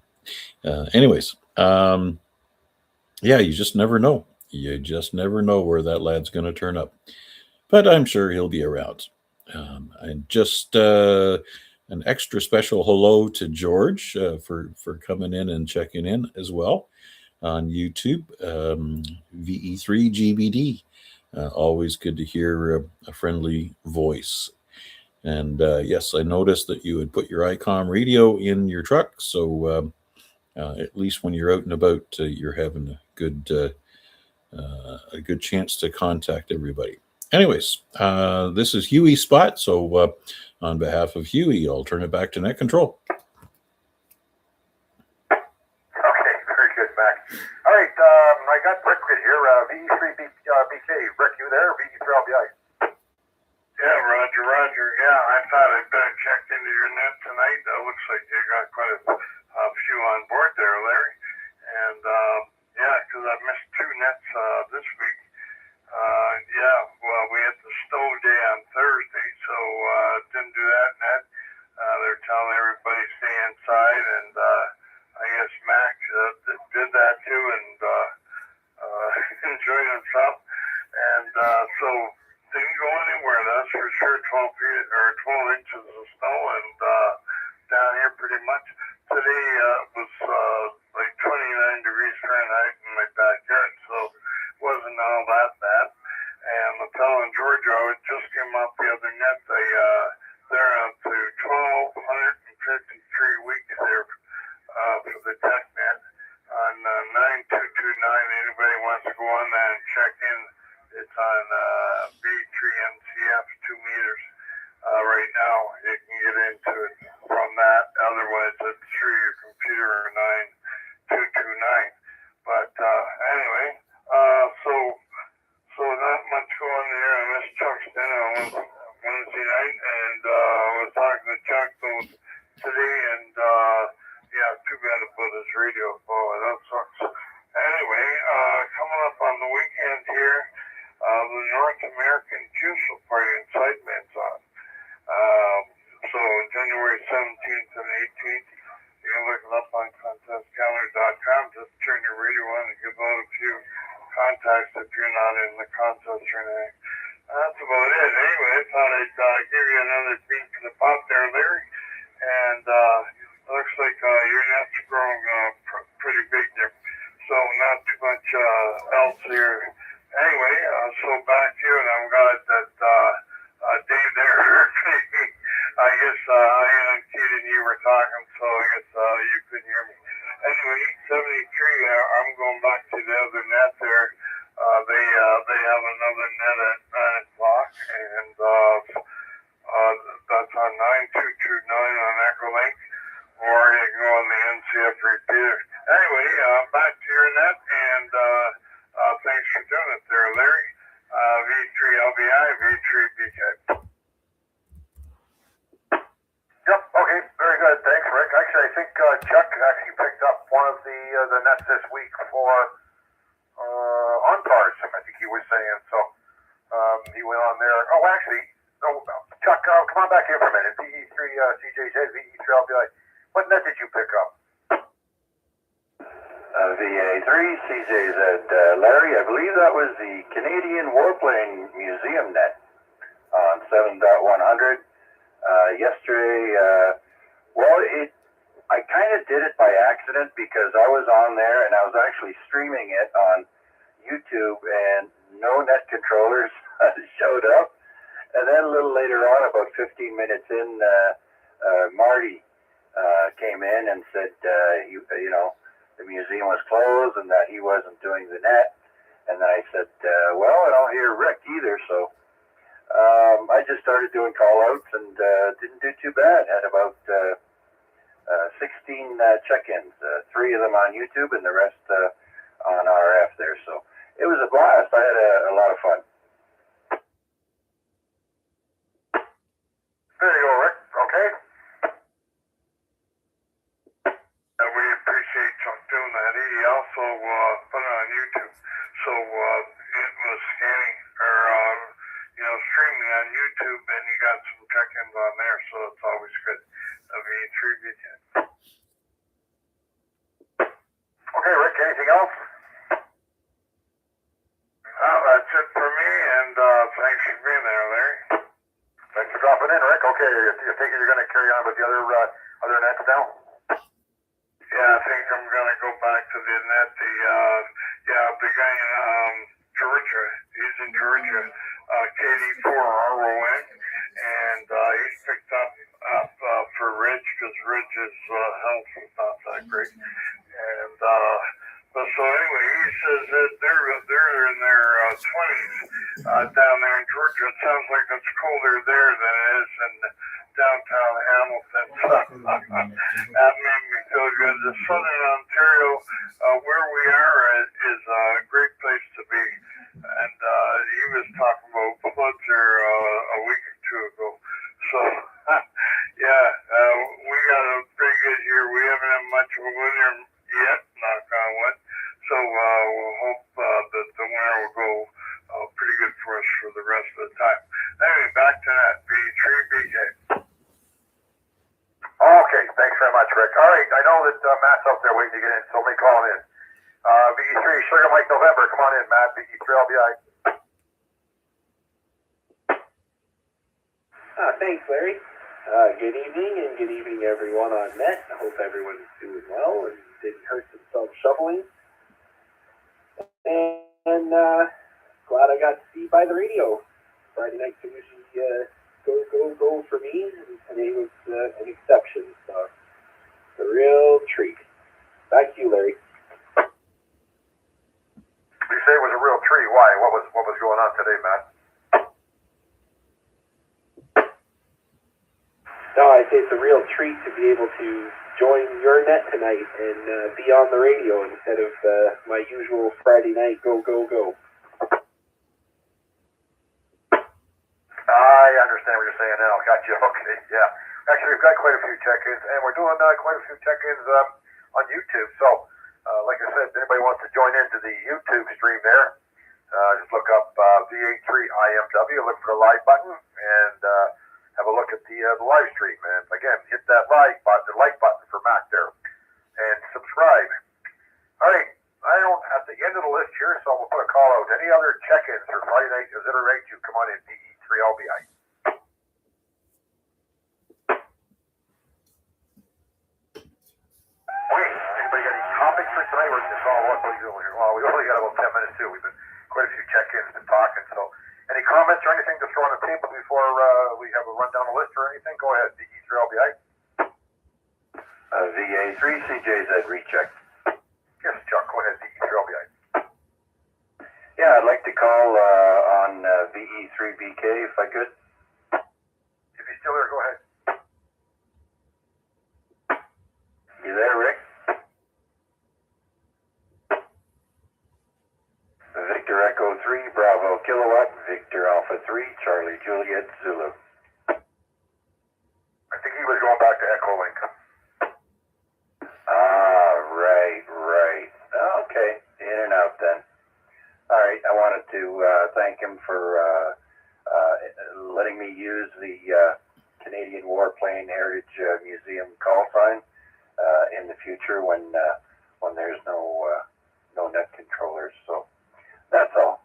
Anyways, yeah, you just never know. You just never know where that lad's going to turn up. But I'm sure he'll be around. And just an extra special hello to George for coming in and checking in as well on YouTube. VE3GBD. Always good to hear a friendly voice. And yes, I noticed that you had put your ICOM radio in your truck. So at least when you're out and about, you're having a good chance to contact everybody. Anyways, this is Huey's spot. So on behalf of Huey, I'll turn it back to Net Control. Okay, very good, Mac. All right, I got Rick right here. VE3BK. Rick, you there? VE3LBI. Yeah, Roger. Yeah, I thought I'd better check into your net tonight. Looks like you got quite a few on board there, Larry. And yeah, because I missed 2 nets this week. Yeah, well, we had the snow day on Thursday, so didn't do that net. They're telling everybody stay inside, and I guess Mac did that too, and enjoyed himself. And so didn't go anywhere, that's for sure. 12 feet or 12 inches of snow, and down here pretty much. Today was like 29 degrees Fahrenheit in my backyard, so it wasn't all that bad. And Lapel and Georgia just came off the other net. They're up to 1,253 weeks there for the tech net on 9229. Anybody wants to go on that and check in? It's on V3MCF 2 meters. Right now, you can get into it from that. Otherwise, it's through your computer or 9229. But anyway, so not much going there. I missed Chuck's dinner on Wednesday night, and was talking to Chuck today, and yeah, too bad about his radio. Oh, that sucks. Anyway, coming up on the weekend here, the North American Juice Party in Sideman's on. So January 17th and 18th, you can look it up on contestcalendar.com. Just turn your radio on and give out a few contacts if you're not in the contest or anything. That's about it. Anyway, I thought I'd give you another beat to the pop there, Larry. And looks like your net's growing pretty big there. So not too much else here. Anyway, so back to you, and I'm glad that Dave there heard me. I guess I and you were talking, so I guess you couldn't hear me. Anyway, 73, I'm going back to the other net there. They have another net at 9 o'clock, and that's on 9229 on Echolink, or you can go on the NCF repeater. Anyway, back to your net, and thanks for doing it there, Larry. V3LBI, V3BK. Yep, okay, very good. Thanks, Rick. Actually, I think Chuck actually picked up one of the nets this week for OnPars, I think he was saying. So he went on there. Oh, actually, no, Chuck, come on back here for a minute. VE3CJZ, VE3LBI. What net did you pick up? VA3CJZ, Larry, I believe that was the Canadian Warplane Museum net on 7.100. Yesterday, well, I kind of did it by accident because I was on there and I was actually streaming it on YouTube, and no net controllers showed up. And then a little later on, about 15 minutes in, Marty came in and said, you know, the museum was closed and that he wasn't doing the net. And I said, well, I don't hear Rick either, so I just started doing call-outs and didn't do too bad. Had about 16 check-ins, 3 of them on YouTube and the rest on RF there. So it was a blast. I had a lot of fun. There you go, Rick. Okay. We appreciate Chuck doing that. He also put it on YouTube. So it was scanning, or, you know, streaming on YouTube, and you got some check-ins on there, so it's always good. VA3BK. Okay, Rick, anything else? That's it for me, and thanks for being there, Larry. Thanks for dropping in, Rick. Okay, you think you're going to carry on with the other nets now? Yeah, I think I'm going to go back to the net. The guy in Georgia, he's in Georgia, KD4RON, and he's picked up for Ridge, because Ridge's health is not that great. And so anyway, he says that they're in their 20s down there in Georgia. It sounds like it's colder there than it is in downtown Hamilton. That made me feel good. The southern Ontario, where we are, is a great place to be. And he was talking about floods there a week or two ago. So, yeah, we got a pretty good year. We haven't had much of a winter yet, knock on wood. So we'll hope that the winter will go pretty good for us for the rest of the time. Anyway, back to that VA3BK. Okay, thanks very much, Rick. All right, I know that Matt's up there waiting to get in, so let me call him in. VE3 Sugar Mike November, come on in, Matt. VE3LBI. Thanks, Larry. Good evening, and good evening, everyone on net. I hope everyone's doing well and didn't hurt themselves shoveling. And glad I got to see by the radio. Friday nights are usually go for me, and today was an exception. So it's a real treat. Back to you, Larry. You say it was a real treat. Why? What was going on today, Matt? No, I say it's a real treat to be able to join your net tonight and be on the radio instead of my usual Friday night go. I understand what you're saying now. Gotcha. Okay, yeah. Actually, we've got quite a few check-ins, and we're doing quite a few check-ins on YouTube. So, like I said, if anybody wants to join into the YouTube stream there, just look up VA3IMW, look for the live button, and have a look at the live stream. And again, hit that like button for Matt there, and subscribe. All right, I don't at the end of the list here, so we'll put a call out. Any other check-ins for Friday night? Is it a rate you come on in? VE3LBI. Okay, anybody got any topics for tonight? We're just all what we're doing here. Well, we only got about 10 minutes too. We've been quite a few check-ins and talking. So, any comments or anything to throw on the table before we have a rundown of the list or anything? Go ahead, VE3LBI. VA3CJZ recheck. Yes, Chuck, go ahead, VE3LBI. Yeah, I'd like to call on VE3BK if I could. If he's still there, go ahead. You there, Rick? Victor Echo 3, Bravo Kilowatt, Victor Alpha 3, Charlie Juliet Zulu. I think he was going back to Echo Link. Right. Okay, in and out then. All right, I wanted to thank him for letting me use the Canadian Warplane Heritage Museum call sign in the future when there's no net controllers. So that's all.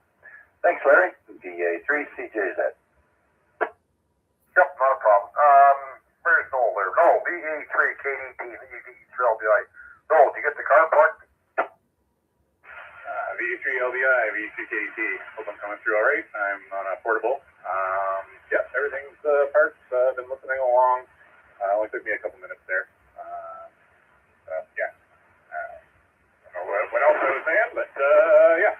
Thanks, Larry. VA3CJZ. Yep, not a problem. Where's Noel there? No, VA3KDT, VE3LBI. Noel, did you get the car parked? VA3LBI, VA3KDT. Hope I'm coming through all right. I'm on a portable. Yeah, everything's parked. Been listening along. Only took me a couple minutes there. Yeah. I don't know what else I was saying, but yeah.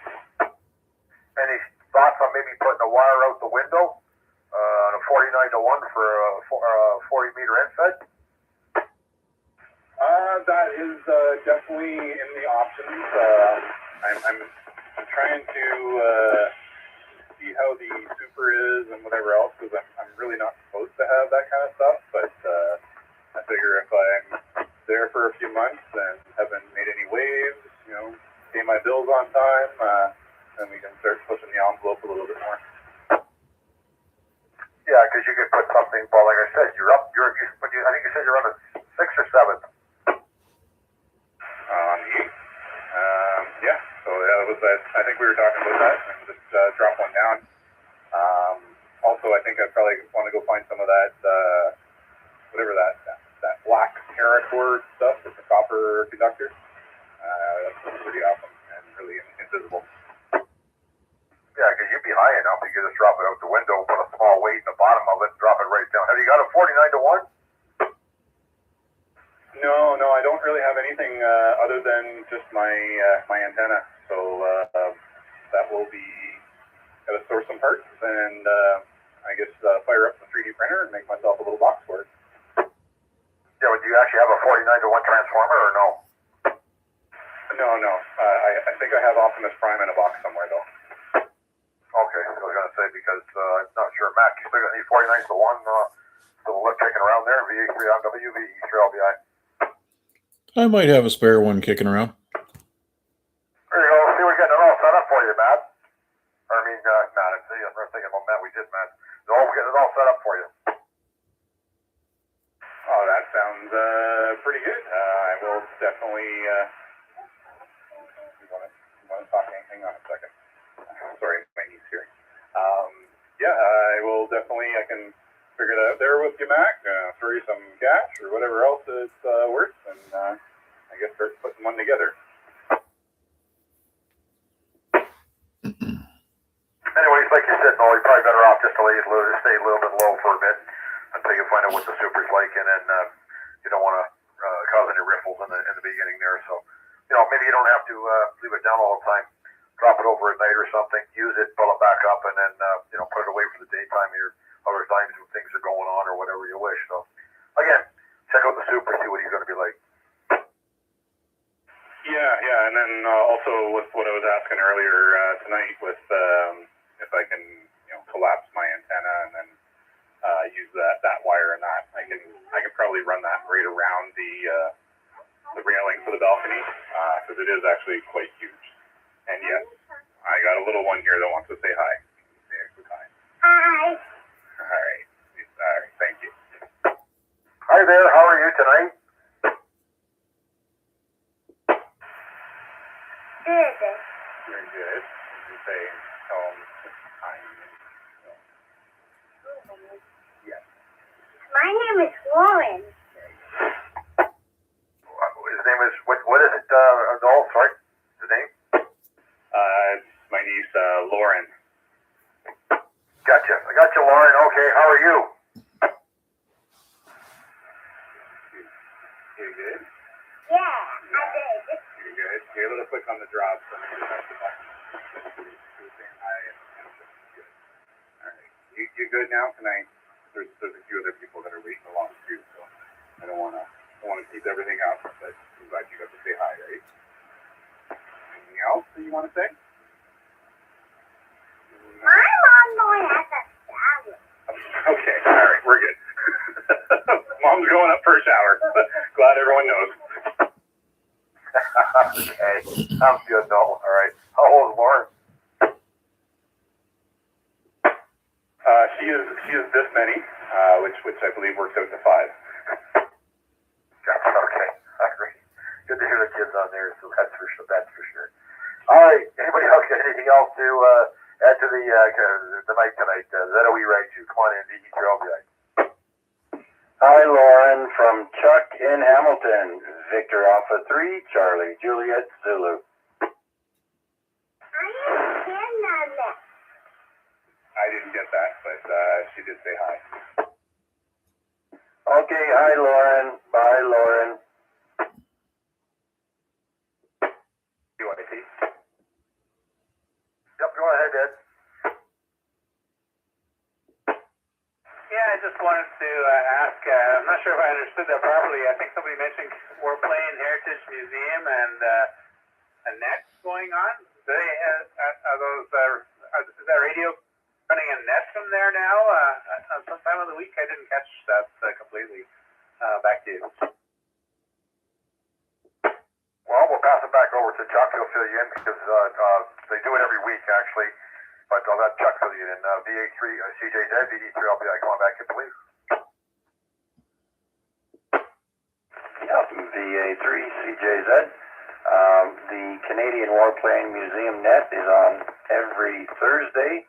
Any thoughts on maybe putting a wire out the window on a 49-to-1 for a 40-meter inside? That is definitely in the options. I'm trying to see how the super is and whatever else, because I'm really not supposed to have that kind of stuff, but I figure if I'm there for a few months and haven't made any waves, pay my bills on time, then we can start pushing the envelope a little bit more. think we were talking about that, and just drop one down. Also, I think I'd probably want to go find some of that, whatever that black paracord stuff with the copper conductor. That's pretty awesome and really invisible. Yeah, because you'd be high enough, you could just drop it out the window, put a small weight in the bottom of it, and drop it right down. Have you got a 49 to 1? No, I don't really have anything other than just my antenna. So that will be, got to source some parts and I guess fire up the 3D printer and make myself a little box for it. Yeah, but do you actually have a 49 to 1 transformer or no? No. I think I have Optimus Prime in a box somewhere though. Okay, I was going to say because I'm not sure. Matt, you still got any 49 to 1 still kicking around there? VA3IMW, VA3LBI. I might have a spare one kicking around. There you go. See, we're getting it all set up for you, Matt. I mean, Matt, I'm thinking about Matt. We did, Matt. We're getting it all set up for you. Oh, that sounds pretty good. I will definitely. You want to talk? Hang on a second. Sorry, my niece here. Yeah, I will definitely. I can figure that out there with you, Mac. Throw you some cash or whatever else it's worth, and I guess start putting one together. Anyways, like you said, Noel, you're probably better off just to stay a little bit low for a bit until you find out what the super's like, and then you don't want to cause any ripples in the beginning there. So, maybe you don't have to leave it down all the time. Drop it over at night or something. Use it, pull it back up, and then put it away for the daytime or other times when things are going on or whatever you wish. So, again, check out the super, see what he's going to be like. Yeah, and then also with what I was asking earlier tonight with if I can collapse my antenna and then use that wire and that I can probably run that right around the railing for the balcony because it is actually quite huge. And yes, I got a little one here that wants to say hi. Say a quick hi. Hi. All right, thank you. Hi there, how are you tonight? Good. Very good. You say hi. Yes. My name is Lauren. His name is, what is it, Noel, sorry? His name? It's my niece, Lauren. Gotcha. I got you, Lauren. Okay, how are you? You good? Yeah, I did. You're good. You're a little quick on the drop, so maybe that's the button. Saying hi and good. All right. You good now? There's a few other people that are waiting along too, so I don't want to keep everything up, but I'm glad you got to say hi, right? Anything else that you want to say? My mom going at the shower. Okay, all right, we're good. Mom's going up for a shower. Glad everyone knows. Okay, sounds good, Noel. All right. How old is Lauren? She is this many, which I believe works out to 5. Gotcha. Okay. All right. Good to hear the kids on there. So that's for sure. All right. Anybody else got anything else to add to the night tonight? ZOE Ragchew. Come on in, VA3LBI. Hi, Lauren from Chuck in Hamilton. Victor Alpha 3, Charlie, Juliet, Zulu. I am Hannah. I didn't get that, but she did say hi. Okay, hi, Lauren. Bye, Lauren. You want to see? Yep, go ahead, Ed. Yeah, I just wanted to ask, I'm not sure if I understood that properly. I think somebody mentioned we're playing Heritage Museum and a net going on. Do they, are those, is that radio running a net from there now? Sometime of the week, I didn't catch that completely. Back to you. Well, we'll pass it back over to Chuck. He'll fill you in because they do it every week, actually. But I'll let Chuck fill you in. VA3, CJZ, VD3LBI. Come on back in, please. Yep, VA3, CJZ. The Canadian Warplane Museum Net is on every Thursday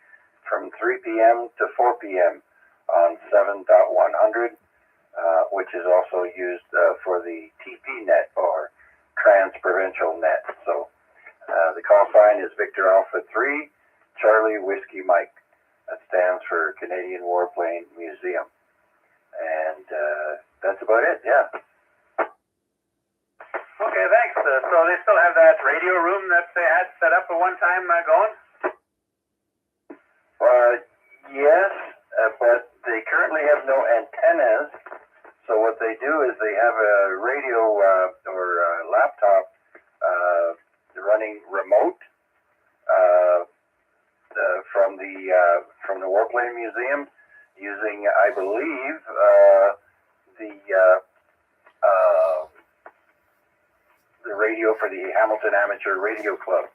from 3 p.m. to 4 p.m. on 7.100, which is also used for the TP net or Trans-Provincial net. So the call sign is Victor Alpha 3, Charlie Whiskey Mike. That stands for Canadian Warplane Museum. And that's about it, yeah. Okay, thanks. So they still have that radio room that they had set up at one time going? Yes, but they currently have no antennas. So what they do is they have a radio or a laptop running remote from the Warplane Museum using, I believe, the radio for the Hamilton Amateur Radio Club.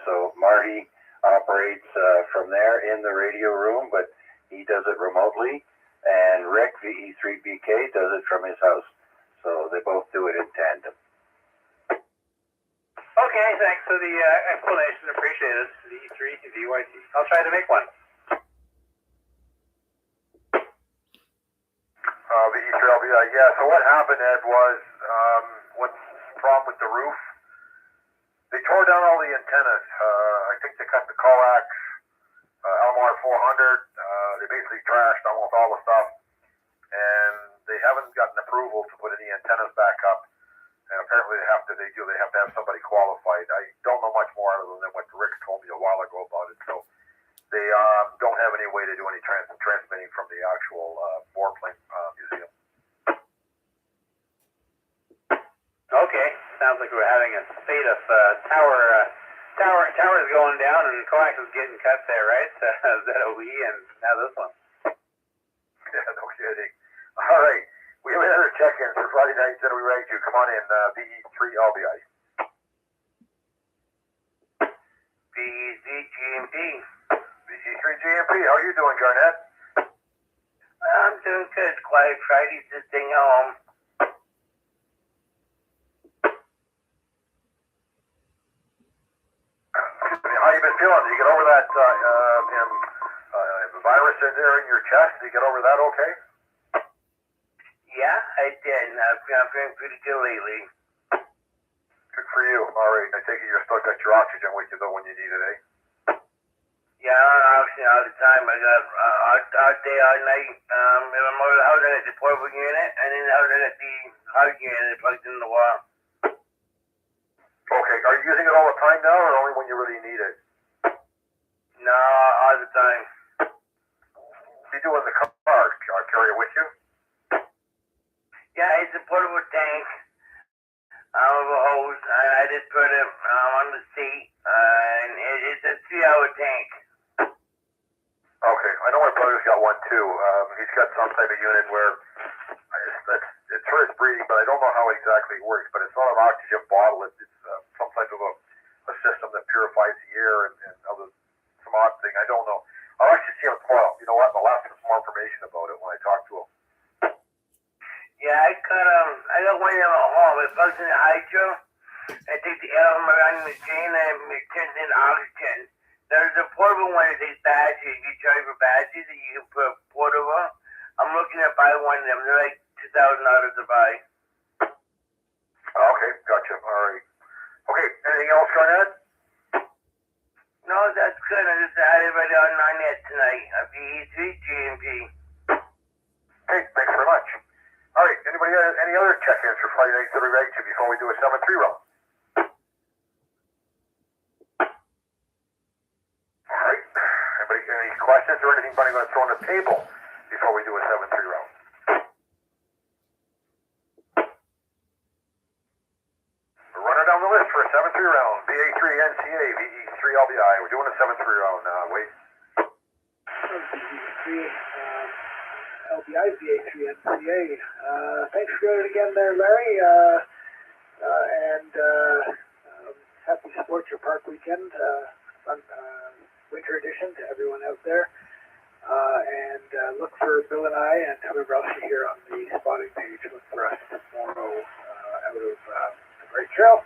So Marty operates from there in the radio room, but he does it remotely, and Rick, VA3BK, does it from his house. So they both do it in tandem. Okay, thanks for the explanation. Appreciate it. VE3, VYT. I'll try to make one. VE3LBI, yeah, so what happened, Ed, was what's the problem with the roof? They tore down all the antennas. I think they cut the coax, LMR 400. They basically trashed almost all the stuff, and they haven't gotten approval to put any antennas back up. And apparently they have to have somebody qualified. I don't know much more other than what Rick told me a while ago about it. So they don't have any way to do any transmitting from the actual Warplane Museum. Okay, sounds like we're having a spate of towers going down and coax is getting cut there, right? ZOE and now this one. Yeah, no kidding. All right, we have another check-in for Friday night. ZOE Ragchew. Come on in, VE3LBI. VE3GMP. VE3GMP, how are you doing, Garnett? I'm doing good. Quiet Friday, just staying home. How you been feeling? Did you get over that virus in there in your chest? Did you get over that okay? Yeah, I did. I've been feeling pretty good lately. Good for you. All right. I take it you're still got your oxygen with you, though, when you need it, eh? Yeah, I'm on oxygen all the time. I got all day, all night. I'm over the house, I got the portable unit, and then the house, I got the hard unit plugged in the wall. Okay. Are you using it all the time now, or only when you really need it? No, all the time. What do you do in the car? Carry it with you? Yeah, it's a portable tank. Of a hose. I just put it on the seat, and it's a 3-hour tank. Okay. I know my brother's got one, too. He's got some type of unit where it's for his breathing, but I don't know how exactly it works. But it's not an oxygen bottle. It's some type of a system that purifies the air and some odd thing. I don't know. I'll actually see him tomorrow. You know what? I'll ask him some more information about it when I talk to him. Yeah, I got one in at home. It plugs in the hydro. I take the air from around the chain and it turns into oxygen. There's a portable one that takes batteries. You charge for batteries that you can put portable. I'm looking at buying one of them. They're like $2,000 to buy. Okay, gotcha. All right. Okay, anything else, Garnett? No, that's good. I just had everybody on net tonight. VE3GMP. Hey, thanks very much. All right, anybody got any other check-ins for Friday night ZOE Ragchew before we do a 7-3 round? All right. Anybody got any questions or anything funny going to throw on the table before we do a 7-3 round? We're running down the list for a 7-3 round. VA3NCA, VE3LBI. We're doing a 7-3 round. Wait. LBI, VA3NCA. Thanks for doing it again there, Larry. Happy Support Your Park Weekend, winter edition to everyone out there. Look for Bill and I and whoever else you hear on the spotting page. Look for us tomorrow out of the Great Trail.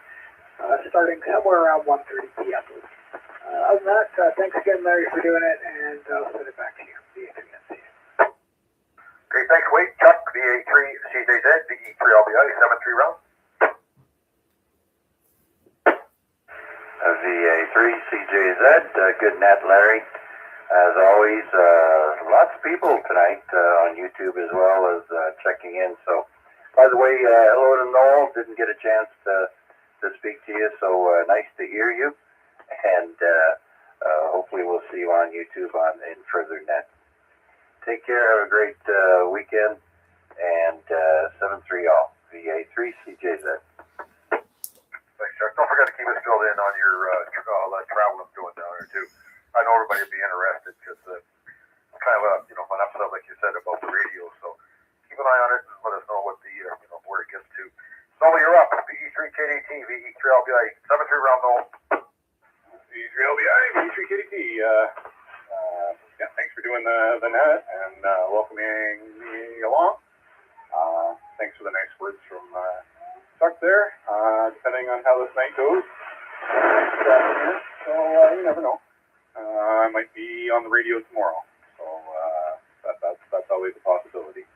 starting somewhere around 1:30 p.m. Other than that, thanks again, Larry, for doing it, and I'll send it back to you. VA3MC. Okay, thanks, Wade. Chuck, VA3CJZ, VE3LBI, 7-3 round. VA3CJZ, good net, Larry. As always, lots of people tonight on YouTube as well as checking in. So, by the way, hello to Noel. Didn't get a chance to speak to you, so nice to hear you. And hopefully we'll see you on YouTube in further net. Take care. Have a great weekend. And 7-3 all. VA3CJZ. Thanks, Chuck. Don't forget to keep us filled in on your travel I'm doing down there, too. I know everybody will be interested because it's kind of an episode, like you said, about the radio. So keep an eye on it and let us know what the, where it gets to. So you're up. VE3KDT, VE3LBI, 7-3 round goal. VA3LBI, VA3KDT. Yeah, thanks for doing the net and welcoming me along. Thanks for the nice words from Chuck there. Depending on how this night goes, so you never know. I might be on the radio tomorrow, so that's always a possibility.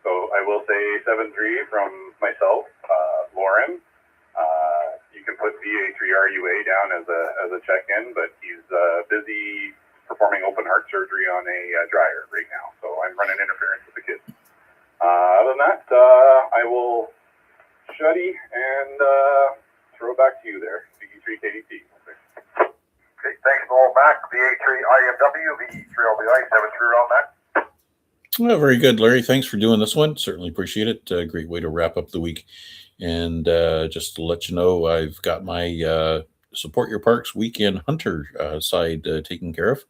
So I will say 7-3 from myself, Lauren. You can put VA3RUA down as a check-in, but he's busy performing open heart surgery on a dryer right now, so I'm running interference with the kids. Other than that, I will shutty and throw it back to you there, VE3KDT. Okay, thanks, Noel. Back. VA3IMW, VE3LBI, 7-3 round back. Well, very good, Larry. Thanks for doing this one. Certainly appreciate it. Great way to wrap up the week. And just to let you know, I've got my Support Your Parks Weekend Hunter side taken care of.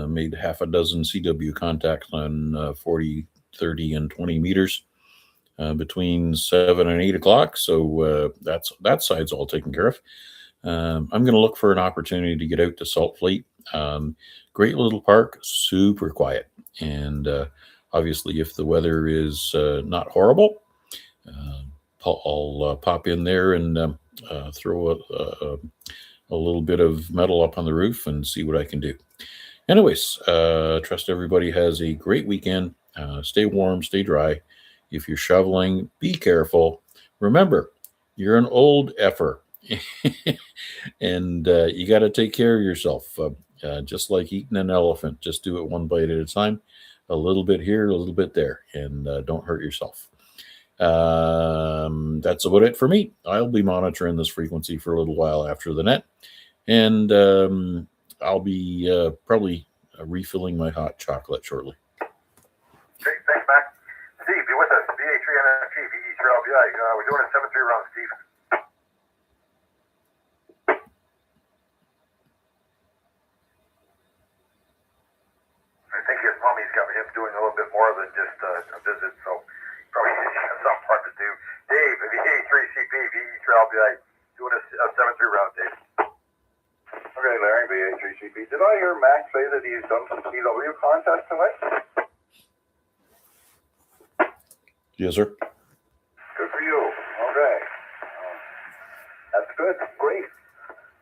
Made half a dozen CW contacts on 40, 30, and 20 meters between 7 and 8 o'clock. So that side's all taken care of. I'm going to look for an opportunity to get out to Salt Fleet. Great little park, super quiet. And obviously, if the weather is not horrible, I'll pop in there and throw a little bit of metal up on the roof and see what I can do. Anyways, trust everybody has a great weekend. Stay warm, stay dry. If you're shoveling, be careful. Remember, you're an old effer. And you got to take care of yourself. Just like eating an elephant, just do it one bite at a time. A little bit here, a little bit there, and don't hurt yourself. That's about it for me. I'll be monitoring this frequency for a little while after the net, and I'll be probably refilling my hot chocolate shortly. Okay, thanks, Mac. Steve, you with us? VA3MFG, VE3LBI. We're doing a 7-3 round, Steve. I think his mommy's got him doing a little bit more than just a visit, so probably has some part to do. Dave, VA3CP, VE3LBI, doing a 7-3 round, Dave. Okay, Larry, VA3CP. Did I hear Max say that he's done some CW contests tonight? Yes, sir. Good for you. Okay. That's good. Great.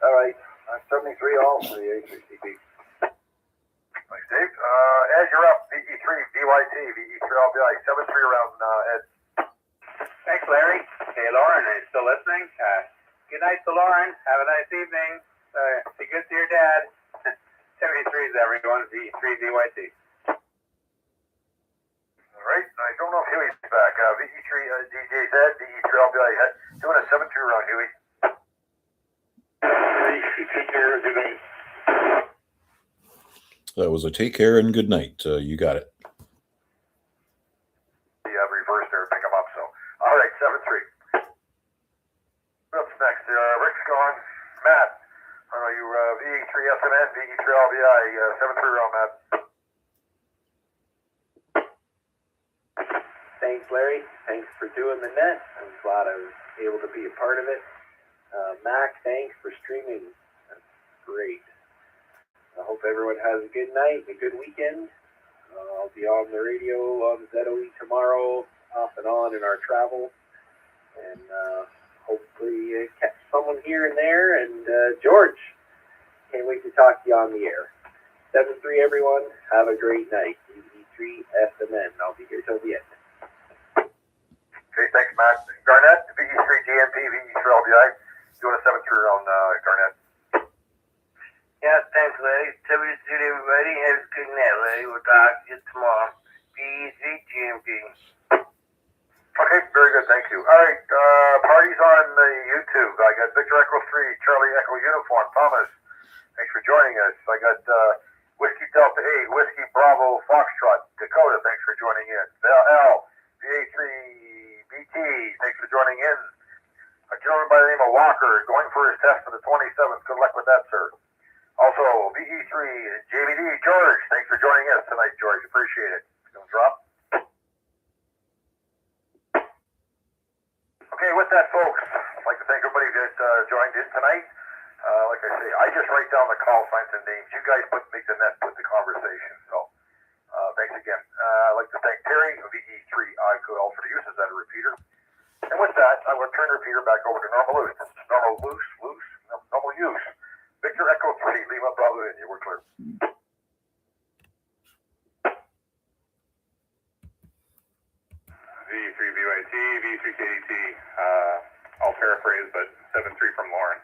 All right. I'm 73 all for the VA3CP. Thanks, Dave. Ed, you're up. VE3, VYT, VE3LBI, 7-3 round, Ed. Thanks, Larry. Hey, Lauren, are you still listening? Good night to Lauren. Have a nice evening. Be good to your dad. 73s, everyone. V3 VYT. All right. I don't know if Huey's back. VE3 DJZ, VE3LBI, doing a 7-3 round, Huey. That was a take care and good night. You got it. Reverse there, pick him up. So, all right, 7-3. What's next? Rick's gone. Matt, you VE3 SMN, VE3LBI, 7-3 round, Matt. Thanks, Larry. Thanks for doing the net. I'm glad I was able to be a part of it. Mac, thanks for streaming. That's great. I hope everyone has a good night and a good weekend. I'll be on the radio on ZOE tomorrow, off and on in our travel. And hope hopefully catch someone here and there. And George, can't wait to talk to you on the air. 7-3, everyone. Have a great night. VA3SMN. I'll be here till the end. Okay, thanks, Matt. Garnett, VE3GMP, VE3LBI. Doing a 7-3 on Garnett. Yeah, thanks, Larry. 7-3, everybody. Have a good night, Larry. We'll talk to you tomorrow. VE3GMP. Okay, very good, thank you. All right, parties on the YouTube. I got Victor Echo 3, Charlie Echo Uniform, Thomas. Thanks for joining us. I got Whiskey Delta 8, Whiskey Bravo Foxtrot, Dakota. Thanks for joining in. L, VA3BT. Thanks for joining in. A gentleman by the name of Walker going for his test for the 27th. Good luck with that, sir. Also, VE3 JBD George. Thanks for joining us tonight, George. Appreciate it. Don't drop. Okay, with that, folks, I'd like to thank everybody that joined in tonight. Like I say, I just write down the call signs and names. You guys make the net with the conversation. So, thanks again. I'd like to thank Terry of VE3IMW for the use as that repeater. And with that, I'm going to turn the repeater back over to normal use. Normal use. Victor Echo 3, Lima Bravo India. We're clear. V3 BYT, V3 KDT. I'll paraphrase, but 7-3 from Lauren.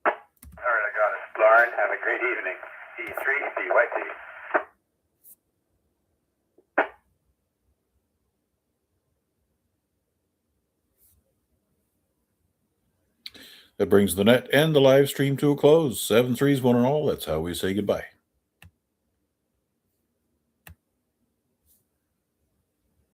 All right, I got it. Lauren, have a great evening. V3 BYT. That brings the net and the live stream to a close. 7-3's one and all. That's how we say goodbye.